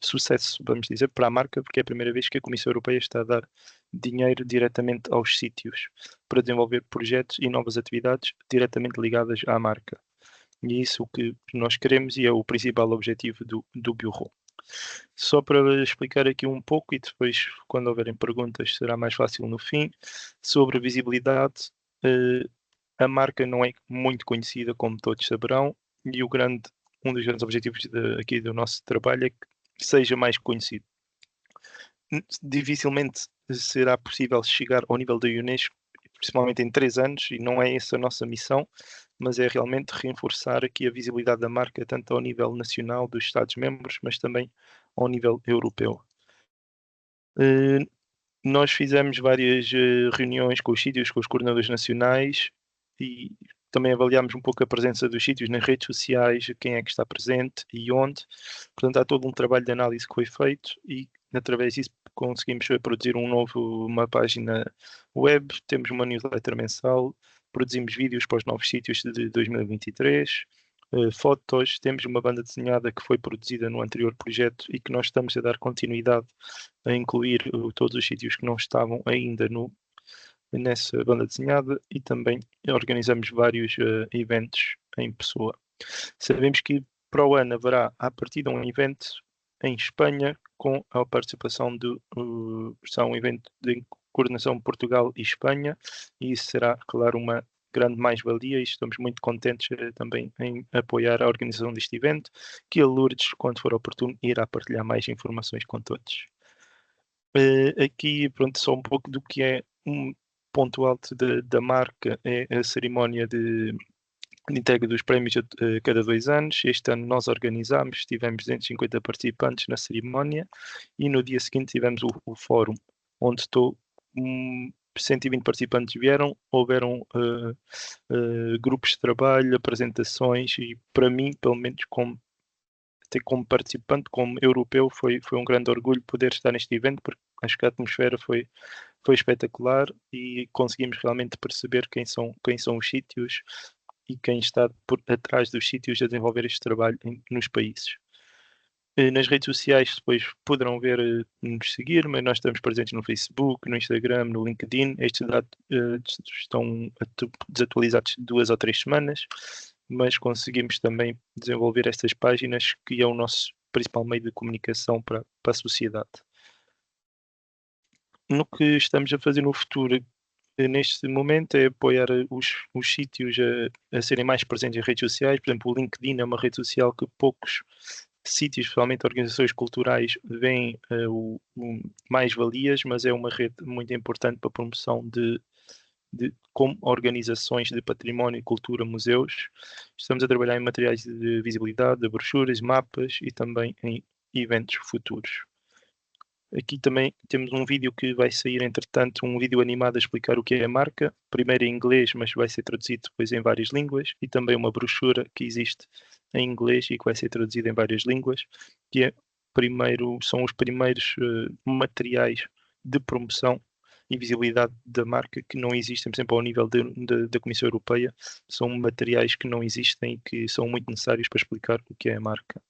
sucesso, vamos dizer, para a marca, porque é a primeira vez que a Comissão Europeia está a dar dinheiro diretamente aos sítios para desenvolver projetos e novas atividades diretamente ligadas à marca. E é isso que nós queremos e é o principal objetivo do Bureau. Só para explicar aqui um pouco, e depois, quando houverem perguntas, será mais fácil no fim, sobre a visibilidade. A marca não é muito conhecida, como todos saberão, e um dos grandes objetivos aqui do nosso trabalho é que seja mais conhecido. Dificilmente será possível chegar ao nível da Unesco, principalmente em 3 anos, e não é essa a nossa missão, mas é realmente reforçar aqui a visibilidade da marca, tanto ao nível nacional dos Estados-membros, mas também ao nível europeu. Nós fizemos várias reuniões com os sítios, com os coordenadores nacionais, e também avaliámos um pouco a presença dos sítios nas redes sociais, quem é que está presente e onde. Portanto, há todo um trabalho de análise que foi feito e, através disso, conseguimos produzir uma página web, temos uma newsletter mensal, produzimos vídeos para os novos sítios de 2023, fotos, temos uma banda desenhada que foi produzida no anterior projeto e que nós estamos a dar continuidade a incluir todos os sítios que não estavam ainda nessa banda desenhada, e também organizamos vários eventos em pessoa. Sabemos que para o ano haverá, a partir de um evento em Espanha, com a participação será um evento de coordenação Portugal e Espanha, e isso será, claro, uma grande mais-valia, e estamos muito contentes também em apoiar a organização deste evento, que a Lourdes, quando for oportuno, irá partilhar mais informações com todos. Aqui, pronto, só um pouco do que é um ponto alto da marca, é a cerimónia de entrega dos prémios a cada 2 anos. Este ano nós organizámos, tivemos 250 participantes na cerimónia, e no dia seguinte tivemos o fórum, onde 120 participantes vieram, houveram grupos de trabalho, apresentações, e para mim, pelo menos como participante, como europeu, foi um grande orgulho poder estar neste evento, porque acho que a atmosfera foi espetacular e conseguimos realmente perceber quem são os sítios e quem está por atrás dos sítios a desenvolver este trabalho nos países. Nas redes sociais depois poderão nos seguir, mas nós estamos presentes no Facebook, no Instagram, no LinkedIn. Estes dados estão desatualizados 2 ou 3 semanas, mas conseguimos também desenvolver estas páginas, que é o nosso principal meio de comunicação para a sociedade. No que estamos a fazer no futuro, neste momento, é apoiar os sítios a serem mais presentes em redes sociais. Por exemplo, o LinkedIn é uma rede social que poucos sítios, especialmente organizações culturais, veem mais-valias, mas é uma rede muito importante para a promoção de como organizações de património, cultura, museus. Estamos a trabalhar em materiais de visibilidade, de brochuras, mapas e também em eventos futuros. Aqui também temos um vídeo que vai sair, entretanto, um vídeo animado a explicar o que é a marca, primeiro em inglês, mas vai ser traduzido depois em várias línguas, e também uma brochura que existe em inglês e que vai ser traduzida em várias línguas, que são os primeiros materiais de promoção e visibilidade da marca que não existem, por exemplo, ao nível da Comissão Europeia. São materiais que não existem e que são muito necessários para explicar o que é a marca.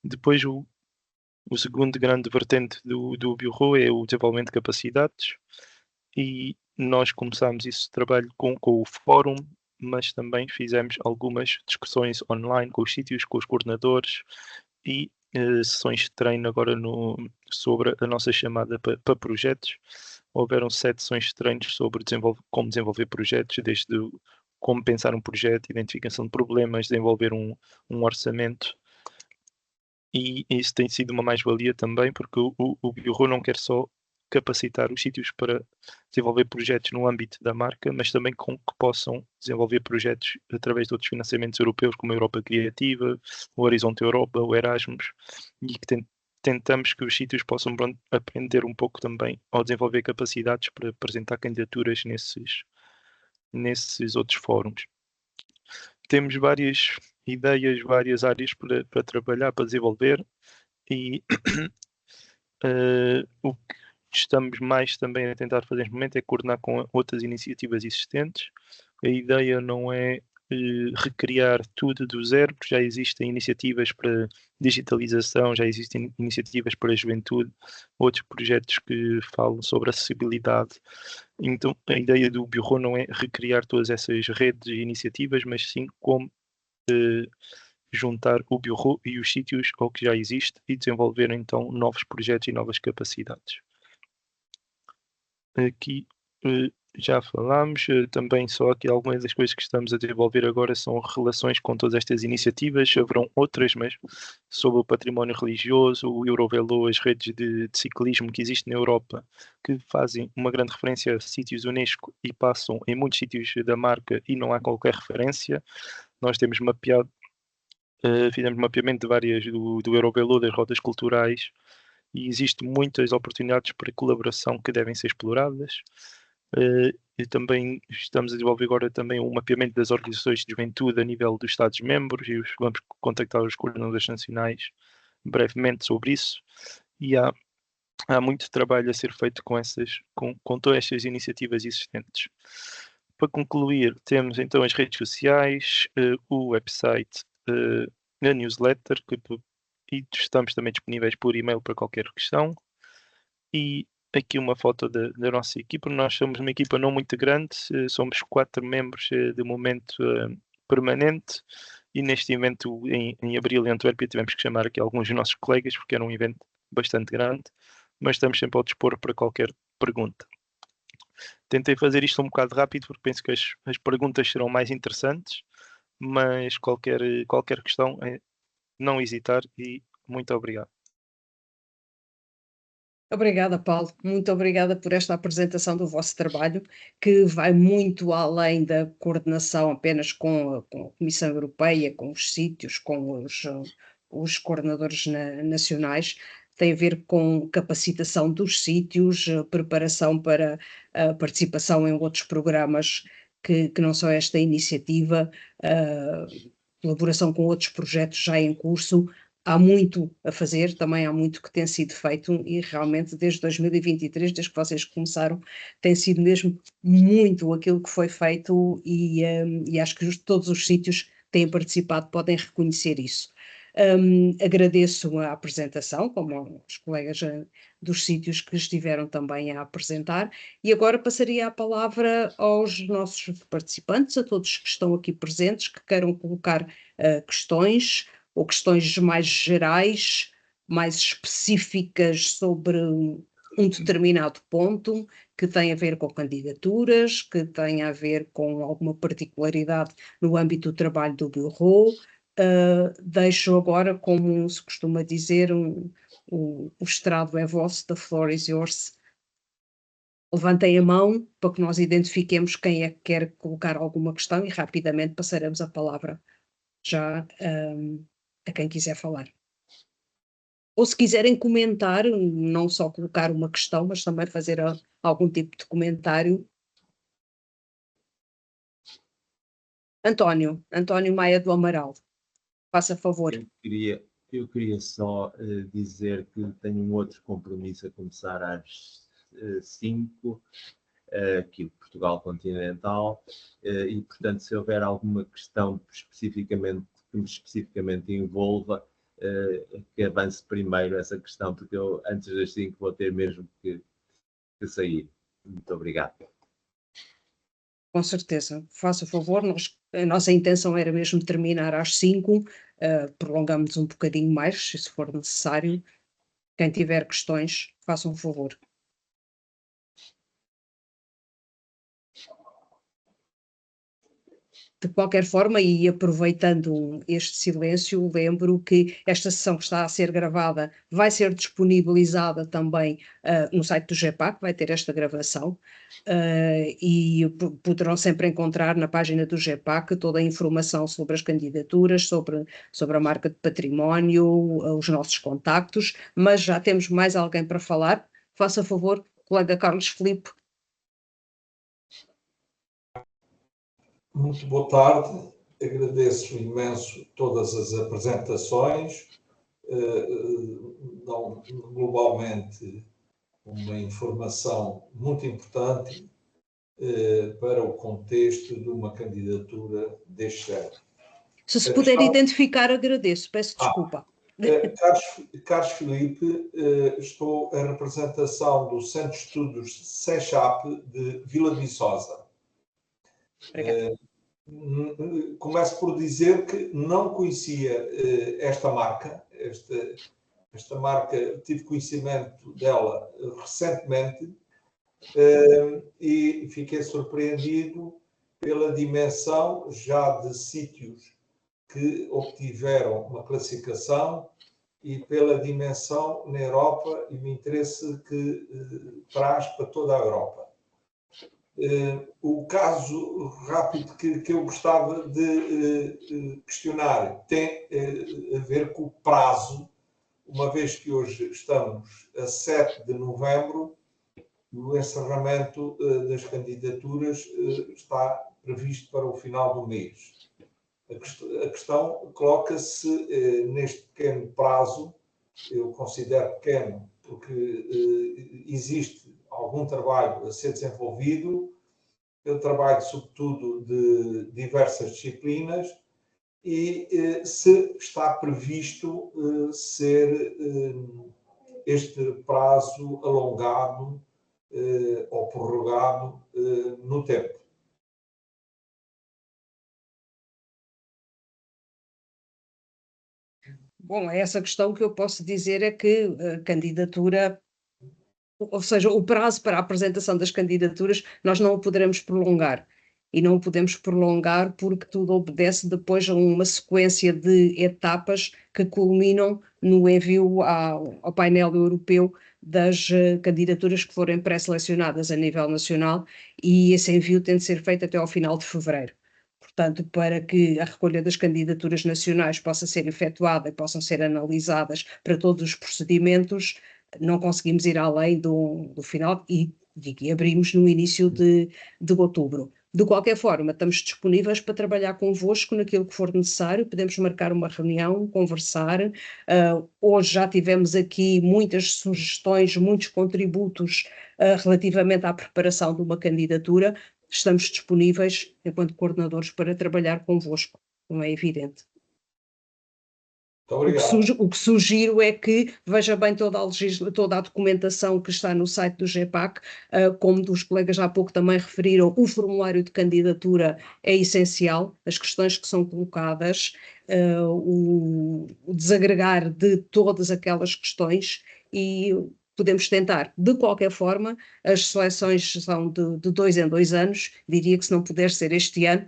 Depois, o segundo grande vertente do Bureau é o desenvolvimento de capacidades, e nós começámos esse trabalho com o fórum, mas também fizemos algumas discussões online com os sítios, com os coordenadores, e sessões de treino agora sobre a nossa chamada para projetos. Houveram 7 sessões de treinos sobre como desenvolver projetos, desde como pensar um projeto, identificação de problemas, desenvolver um orçamento. E isso tem sido uma mais-valia também, porque o Bureau não quer só capacitar os sítios para desenvolver projetos no âmbito da marca, mas também com que possam desenvolver projetos através de outros financiamentos europeus, como a Europa Criativa, o Horizonte Europa, o Erasmus, e que tentamos que os sítios possam aprender um pouco também ao desenvolver capacidades para apresentar candidaturas nesses outros fóruns. Temos várias ideias, várias áreas para trabalhar, para desenvolver, e o que estamos mais também a tentar fazer neste momento é coordenar com outras iniciativas existentes. A ideia não é recriar tudo do zero, porque já existem iniciativas para digitalização, já existem iniciativas para a juventude, outros projetos que falam sobre acessibilidade. Então, a ideia do Bureau não é recriar todas essas redes e iniciativas, mas sim como juntar o Bureau e os sítios ao que já existe e desenvolver então novos projetos e novas capacidades. Aqui já falámos, também só aqui algumas das coisas que estamos a desenvolver agora são relações com todas estas iniciativas. Haverão outras, mas sobre o património religioso, o Eurovelo, as redes de ciclismo que existem na Europa, que fazem uma grande referência a sítios Unesco e passam em muitos sítios da marca e não há qualquer referência. Nós temos mapeado, fizemos mapeamento de várias do Eurovelo, das rotas culturais, e existem muitas oportunidades para colaboração que devem ser exploradas. E também estamos a desenvolver agora também um mapeamento das organizações de juventude a nível dos Estados-membros, e vamos contactar os coordenadores nacionais brevemente sobre isso. E há muito trabalho a ser feito com todas estas iniciativas existentes. Para concluir, temos então as redes sociais, o website, a newsletter, e estamos também disponíveis por e-mail para qualquer questão. E aqui uma foto da nossa equipa. Nós somos uma equipa não muito grande, somos 4 membros de momento permanente, e neste evento em abril em Antuérpia tivemos que chamar aqui alguns dos nossos colegas porque era um evento bastante grande, mas estamos sempre ao dispor para qualquer pergunta. Tentei fazer isto um bocado rápido porque penso que as perguntas serão mais interessantes, mas qualquer questão é não hesitar, e muito obrigado. Obrigada, Paulo. Muito obrigada por esta apresentação do vosso trabalho, que vai muito além da coordenação apenas com a Comissão Europeia, com os sítios, com os coordenadores nacionais. Tem a ver com capacitação dos sítios, preparação para a participação em outros programas que não só esta iniciativa, colaboração com outros projetos já em curso. Há muito a fazer, também há muito que tem sido feito, e realmente desde 2023, desde que vocês começaram, tem sido mesmo muito aquilo que foi feito, e acho que todos os sítios que têm participado podem reconhecer isso. Agradeço a apresentação, como os colegas dos sítios que estiveram também a apresentar, e agora passaria a palavra aos nossos participantes, a todos que estão aqui presentes, que queiram colocar questões, ou questões mais gerais, mais específicas sobre um determinado ponto, que tem a ver com candidaturas, que tem a ver com alguma particularidade no âmbito do trabalho do Bureau. Deixo agora, como se costuma dizer, o estrado é vosso, the floor is yours. Levantem a mão para que nós identifiquemos quem é que quer colocar alguma questão, e rapidamente passaremos a palavra já a quem quiser falar. Ou se quiserem comentar, não só colocar uma questão, mas também fazer algum tipo de comentário. António Maia do Amaral, faça favor. Eu queria só dizer que tenho um outro compromisso a começar às 5, aqui de Portugal continental, e portanto se houver alguma questão especificamente que me especificamente envolva, que avance primeiro essa questão, porque eu antes das 5 vou ter mesmo que sair. Muito obrigado. Com certeza, faça favor, a nossa intenção era mesmo terminar às 5, prolongamos um bocadinho mais, se for necessário. Quem tiver questões, façam favor. De qualquer forma, e aproveitando este silêncio, lembro que esta sessão que está a ser gravada vai ser disponibilizada também no site do GEPAC, vai ter esta gravação, e poderão sempre encontrar na página do GEPAC toda a informação sobre as candidaturas, sobre a marca de património, os nossos contactos, mas já temos mais alguém para falar. Faça favor, colega Carlos Filipe. Muito boa tarde, agradeço imenso todas as apresentações, dão globalmente uma informação muito importante para o contexto de uma candidatura deste ano. Se puder identificar, agradeço, peço desculpa. Carlos Filipe, estou em representação do Centro de Estudos CECHAP de Vila de Viçosa. Começo por dizer que não conhecia esta marca. Esta marca, tive conhecimento dela recentemente e fiquei surpreendido pela dimensão já de sítios que obtiveram uma classificação e pela dimensão na Europa e o interesse que traz para toda a Europa. O caso rápido que eu gostava de questionar tem a ver com o prazo, uma vez que hoje estamos a 7 de novembro, o encerramento das candidaturas está previsto para o final do mês. A questão coloca-se neste pequeno prazo, eu considero pequeno, porque existe algum trabalho a ser desenvolvido, eu trabalho sobretudo de diversas disciplinas, e se está previsto ser este prazo alongado ou prorrogado no tempo. Bom, essa questão que eu posso dizer é que a candidatura, ou seja, o prazo para a apresentação das candidaturas, nós não o poderemos prolongar. E não o podemos prolongar porque tudo obedece depois a uma sequência de etapas que culminam no envio ao painel europeu das candidaturas que forem pré-selecionadas a nível nacional, e esse envio tem de ser feito até ao final de fevereiro. Portanto, para que a recolha das candidaturas nacionais possa ser efetuada e possam ser analisadas para todos os procedimentos, não conseguimos ir além do final e abrimos no início de outubro. De qualquer forma, estamos disponíveis para trabalhar convosco naquilo que for necessário, podemos marcar uma reunião, conversar. Hoje já tivemos aqui muitas sugestões, muitos contributos relativamente à preparação de uma candidatura. Estamos disponíveis, enquanto coordenadores, para trabalhar convosco, não é evidente. O que sugiro é que veja bem toda a documentação que está no site do GEPAC, como os colegas há pouco também referiram, o formulário de candidatura é essencial, as questões que são colocadas, o desagregar de todas aquelas questões, e podemos tentar. De qualquer forma, as seleções são de 2 em 2 anos, diria que se não puder ser este ano,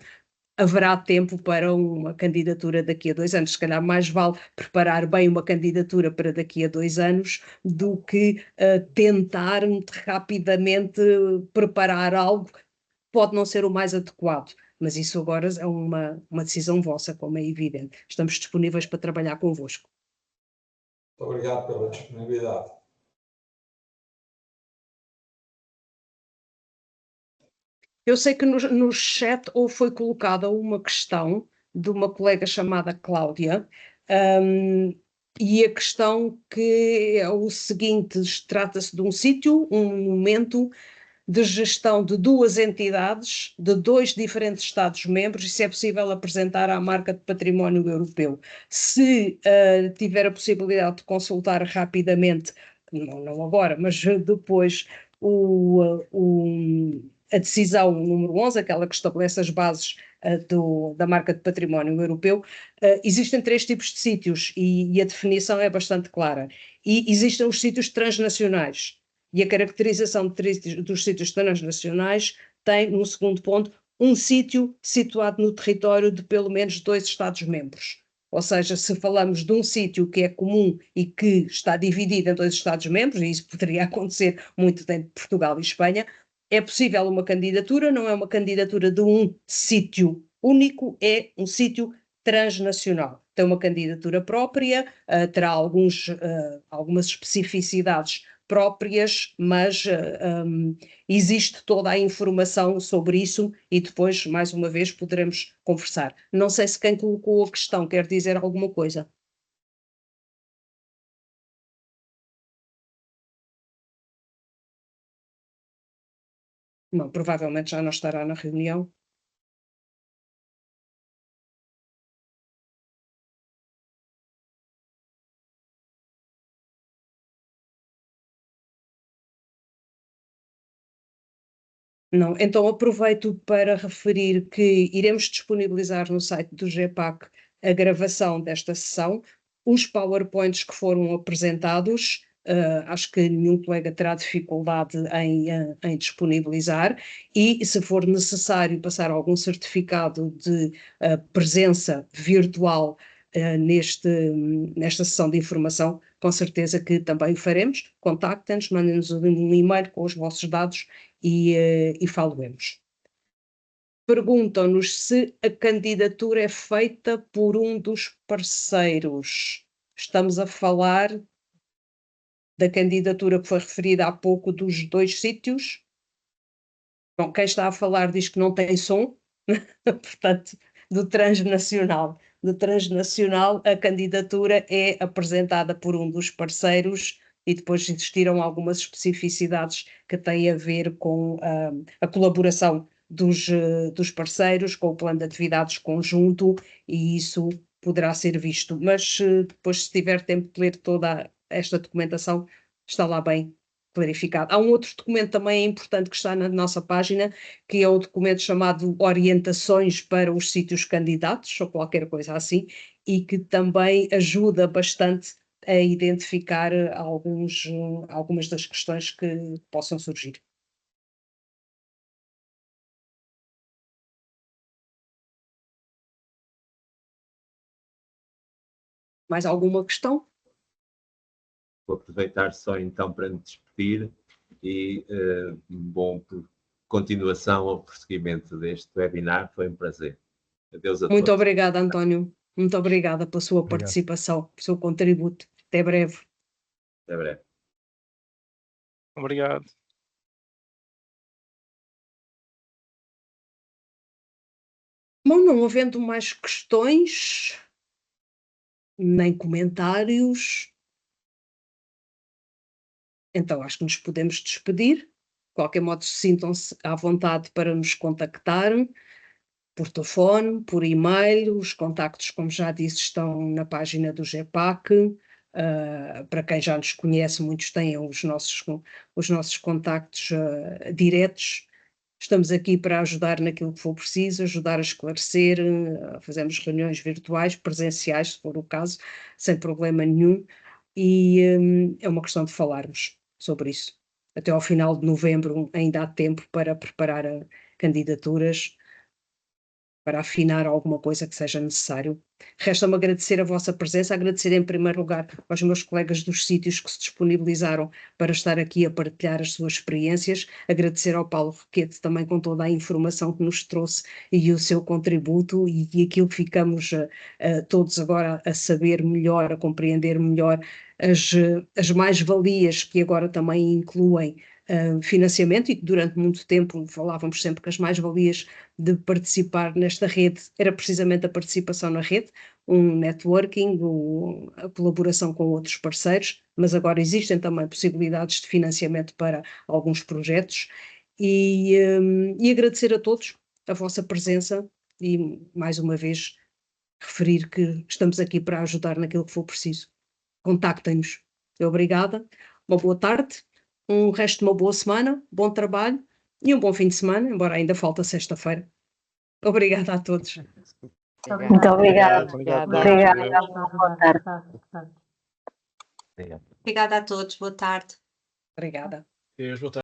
haverá tempo para uma candidatura daqui a 2 anos. Se calhar mais vale preparar bem uma candidatura para daqui a 2 anos do que tentar rapidamente preparar algo que pode não ser o mais adequado. Mas isso agora é uma decisão vossa, como é evidente. Estamos disponíveis para trabalhar convosco. Muito obrigado pela disponibilidade. Eu sei que no chat foi colocada uma questão de uma colega chamada Cláudia, E a questão que é o seguinte, trata-se de um sítio, um momento de gestão de duas entidades, de dois diferentes Estados-membros, e se é possível apresentar à marca de património europeu. Se tiver a possibilidade de consultar rapidamente, não agora, mas depois, a decisão número 11, aquela que estabelece as bases da marca de património europeu, existem três tipos de sítios e a definição é bastante clara. E existem os sítios transnacionais. E a caracterização dos sítios transnacionais tem, no segundo ponto, um sítio situado no território de pelo menos 2 Estados-membros. Ou seja, se falamos de um sítio que é comum e que está dividido em 2 Estados-membros, e isso poderia acontecer muito dentro de Portugal e Espanha, é possível uma candidatura, não é uma candidatura de um sítio único, é um sítio transnacional. Tem uma candidatura própria, terá algumas especificidades próprias, mas existe toda a informação sobre isso e depois, mais uma vez, poderemos conversar. Não sei se quem colocou a questão quer dizer alguma coisa. Não, provavelmente já não estará na reunião. Não, então aproveito para referir que iremos disponibilizar no site do GEPAC a gravação desta sessão, os PowerPoints que foram apresentados, acho que nenhum colega terá dificuldade em disponibilizar, e se for necessário passar algum certificado de presença virtual nesta sessão de informação, com certeza que também o faremos. Contactem-nos, mandem-nos um e-mail com os vossos dados e falo-emos. Perguntam-nos se a candidatura é feita por um dos parceiros. Estamos a falar da candidatura que foi referida há pouco dos 2 sítios. Bom, quem está a falar diz que não tem som, portanto, do transnacional. Do transnacional, a candidatura é apresentada por um dos parceiros e depois existiram algumas especificidades que têm a ver com a colaboração dos parceiros, com o plano de atividades conjunto, e isso poderá ser visto. Mas depois, se tiver tempo de ler toda esta documentação, está lá bem clarificado. Há um outro documento também importante que está na nossa página, que é o documento chamado Orientações para os sítios candidatos, ou qualquer coisa assim, e que também ajuda bastante a identificar algumas das questões que possam surgir. Mais alguma questão? Vou aproveitar só então para me despedir e bom continuação ao prosseguimento deste webinar, foi um prazer. Adeus a todos. Muito obrigada, António. Muito obrigada pela sua participação, pelo seu contributo. Até breve. Até breve. Obrigado. Bom, não havendo mais questões, nem comentários, então acho que nos podemos despedir. De qualquer modo, sintam-se à vontade para nos contactar por telefone, por e-mail. Os contactos, como já disse, estão na página do GEPAC. Para quem já nos conhece, muitos têm os nossos contactos diretos. Estamos aqui para ajudar naquilo que for preciso, ajudar a esclarecer, fazemos reuniões virtuais, presenciais, se for o caso, sem problema nenhum, e é uma questão de falarmos sobre isso. Até ao final de novembro ainda há tempo para preparar candidaturas, para afinar alguma coisa que seja necessário. Resta-me agradecer a vossa presença, agradecer em primeiro lugar aos meus colegas dos sítios que se disponibilizaram para estar aqui a partilhar as suas experiências, agradecer ao Paulo Roquete também com toda a informação que nos trouxe e o seu contributo e aquilo que ficamos todos agora a saber melhor, a compreender melhor as mais-valias que agora também incluem financiamento, e que durante muito tempo falávamos sempre que as mais-valias de participar nesta rede era precisamente a participação na rede, um networking, a colaboração com outros parceiros, mas agora existem também possibilidades de financiamento para alguns projetos, e agradecer a todos a vossa presença e, mais uma vez, referir que estamos aqui para ajudar naquilo que for preciso. Contactem-nos. Obrigada, uma boa tarde, um resto de uma boa semana, bom trabalho e um bom fim de semana, embora ainda falta sexta-feira. Obrigada a todos. Muito obrigada. Obrigado. Obrigada. Boa tarde. Obrigada a todos, boa tarde. Obrigada. Boa tarde.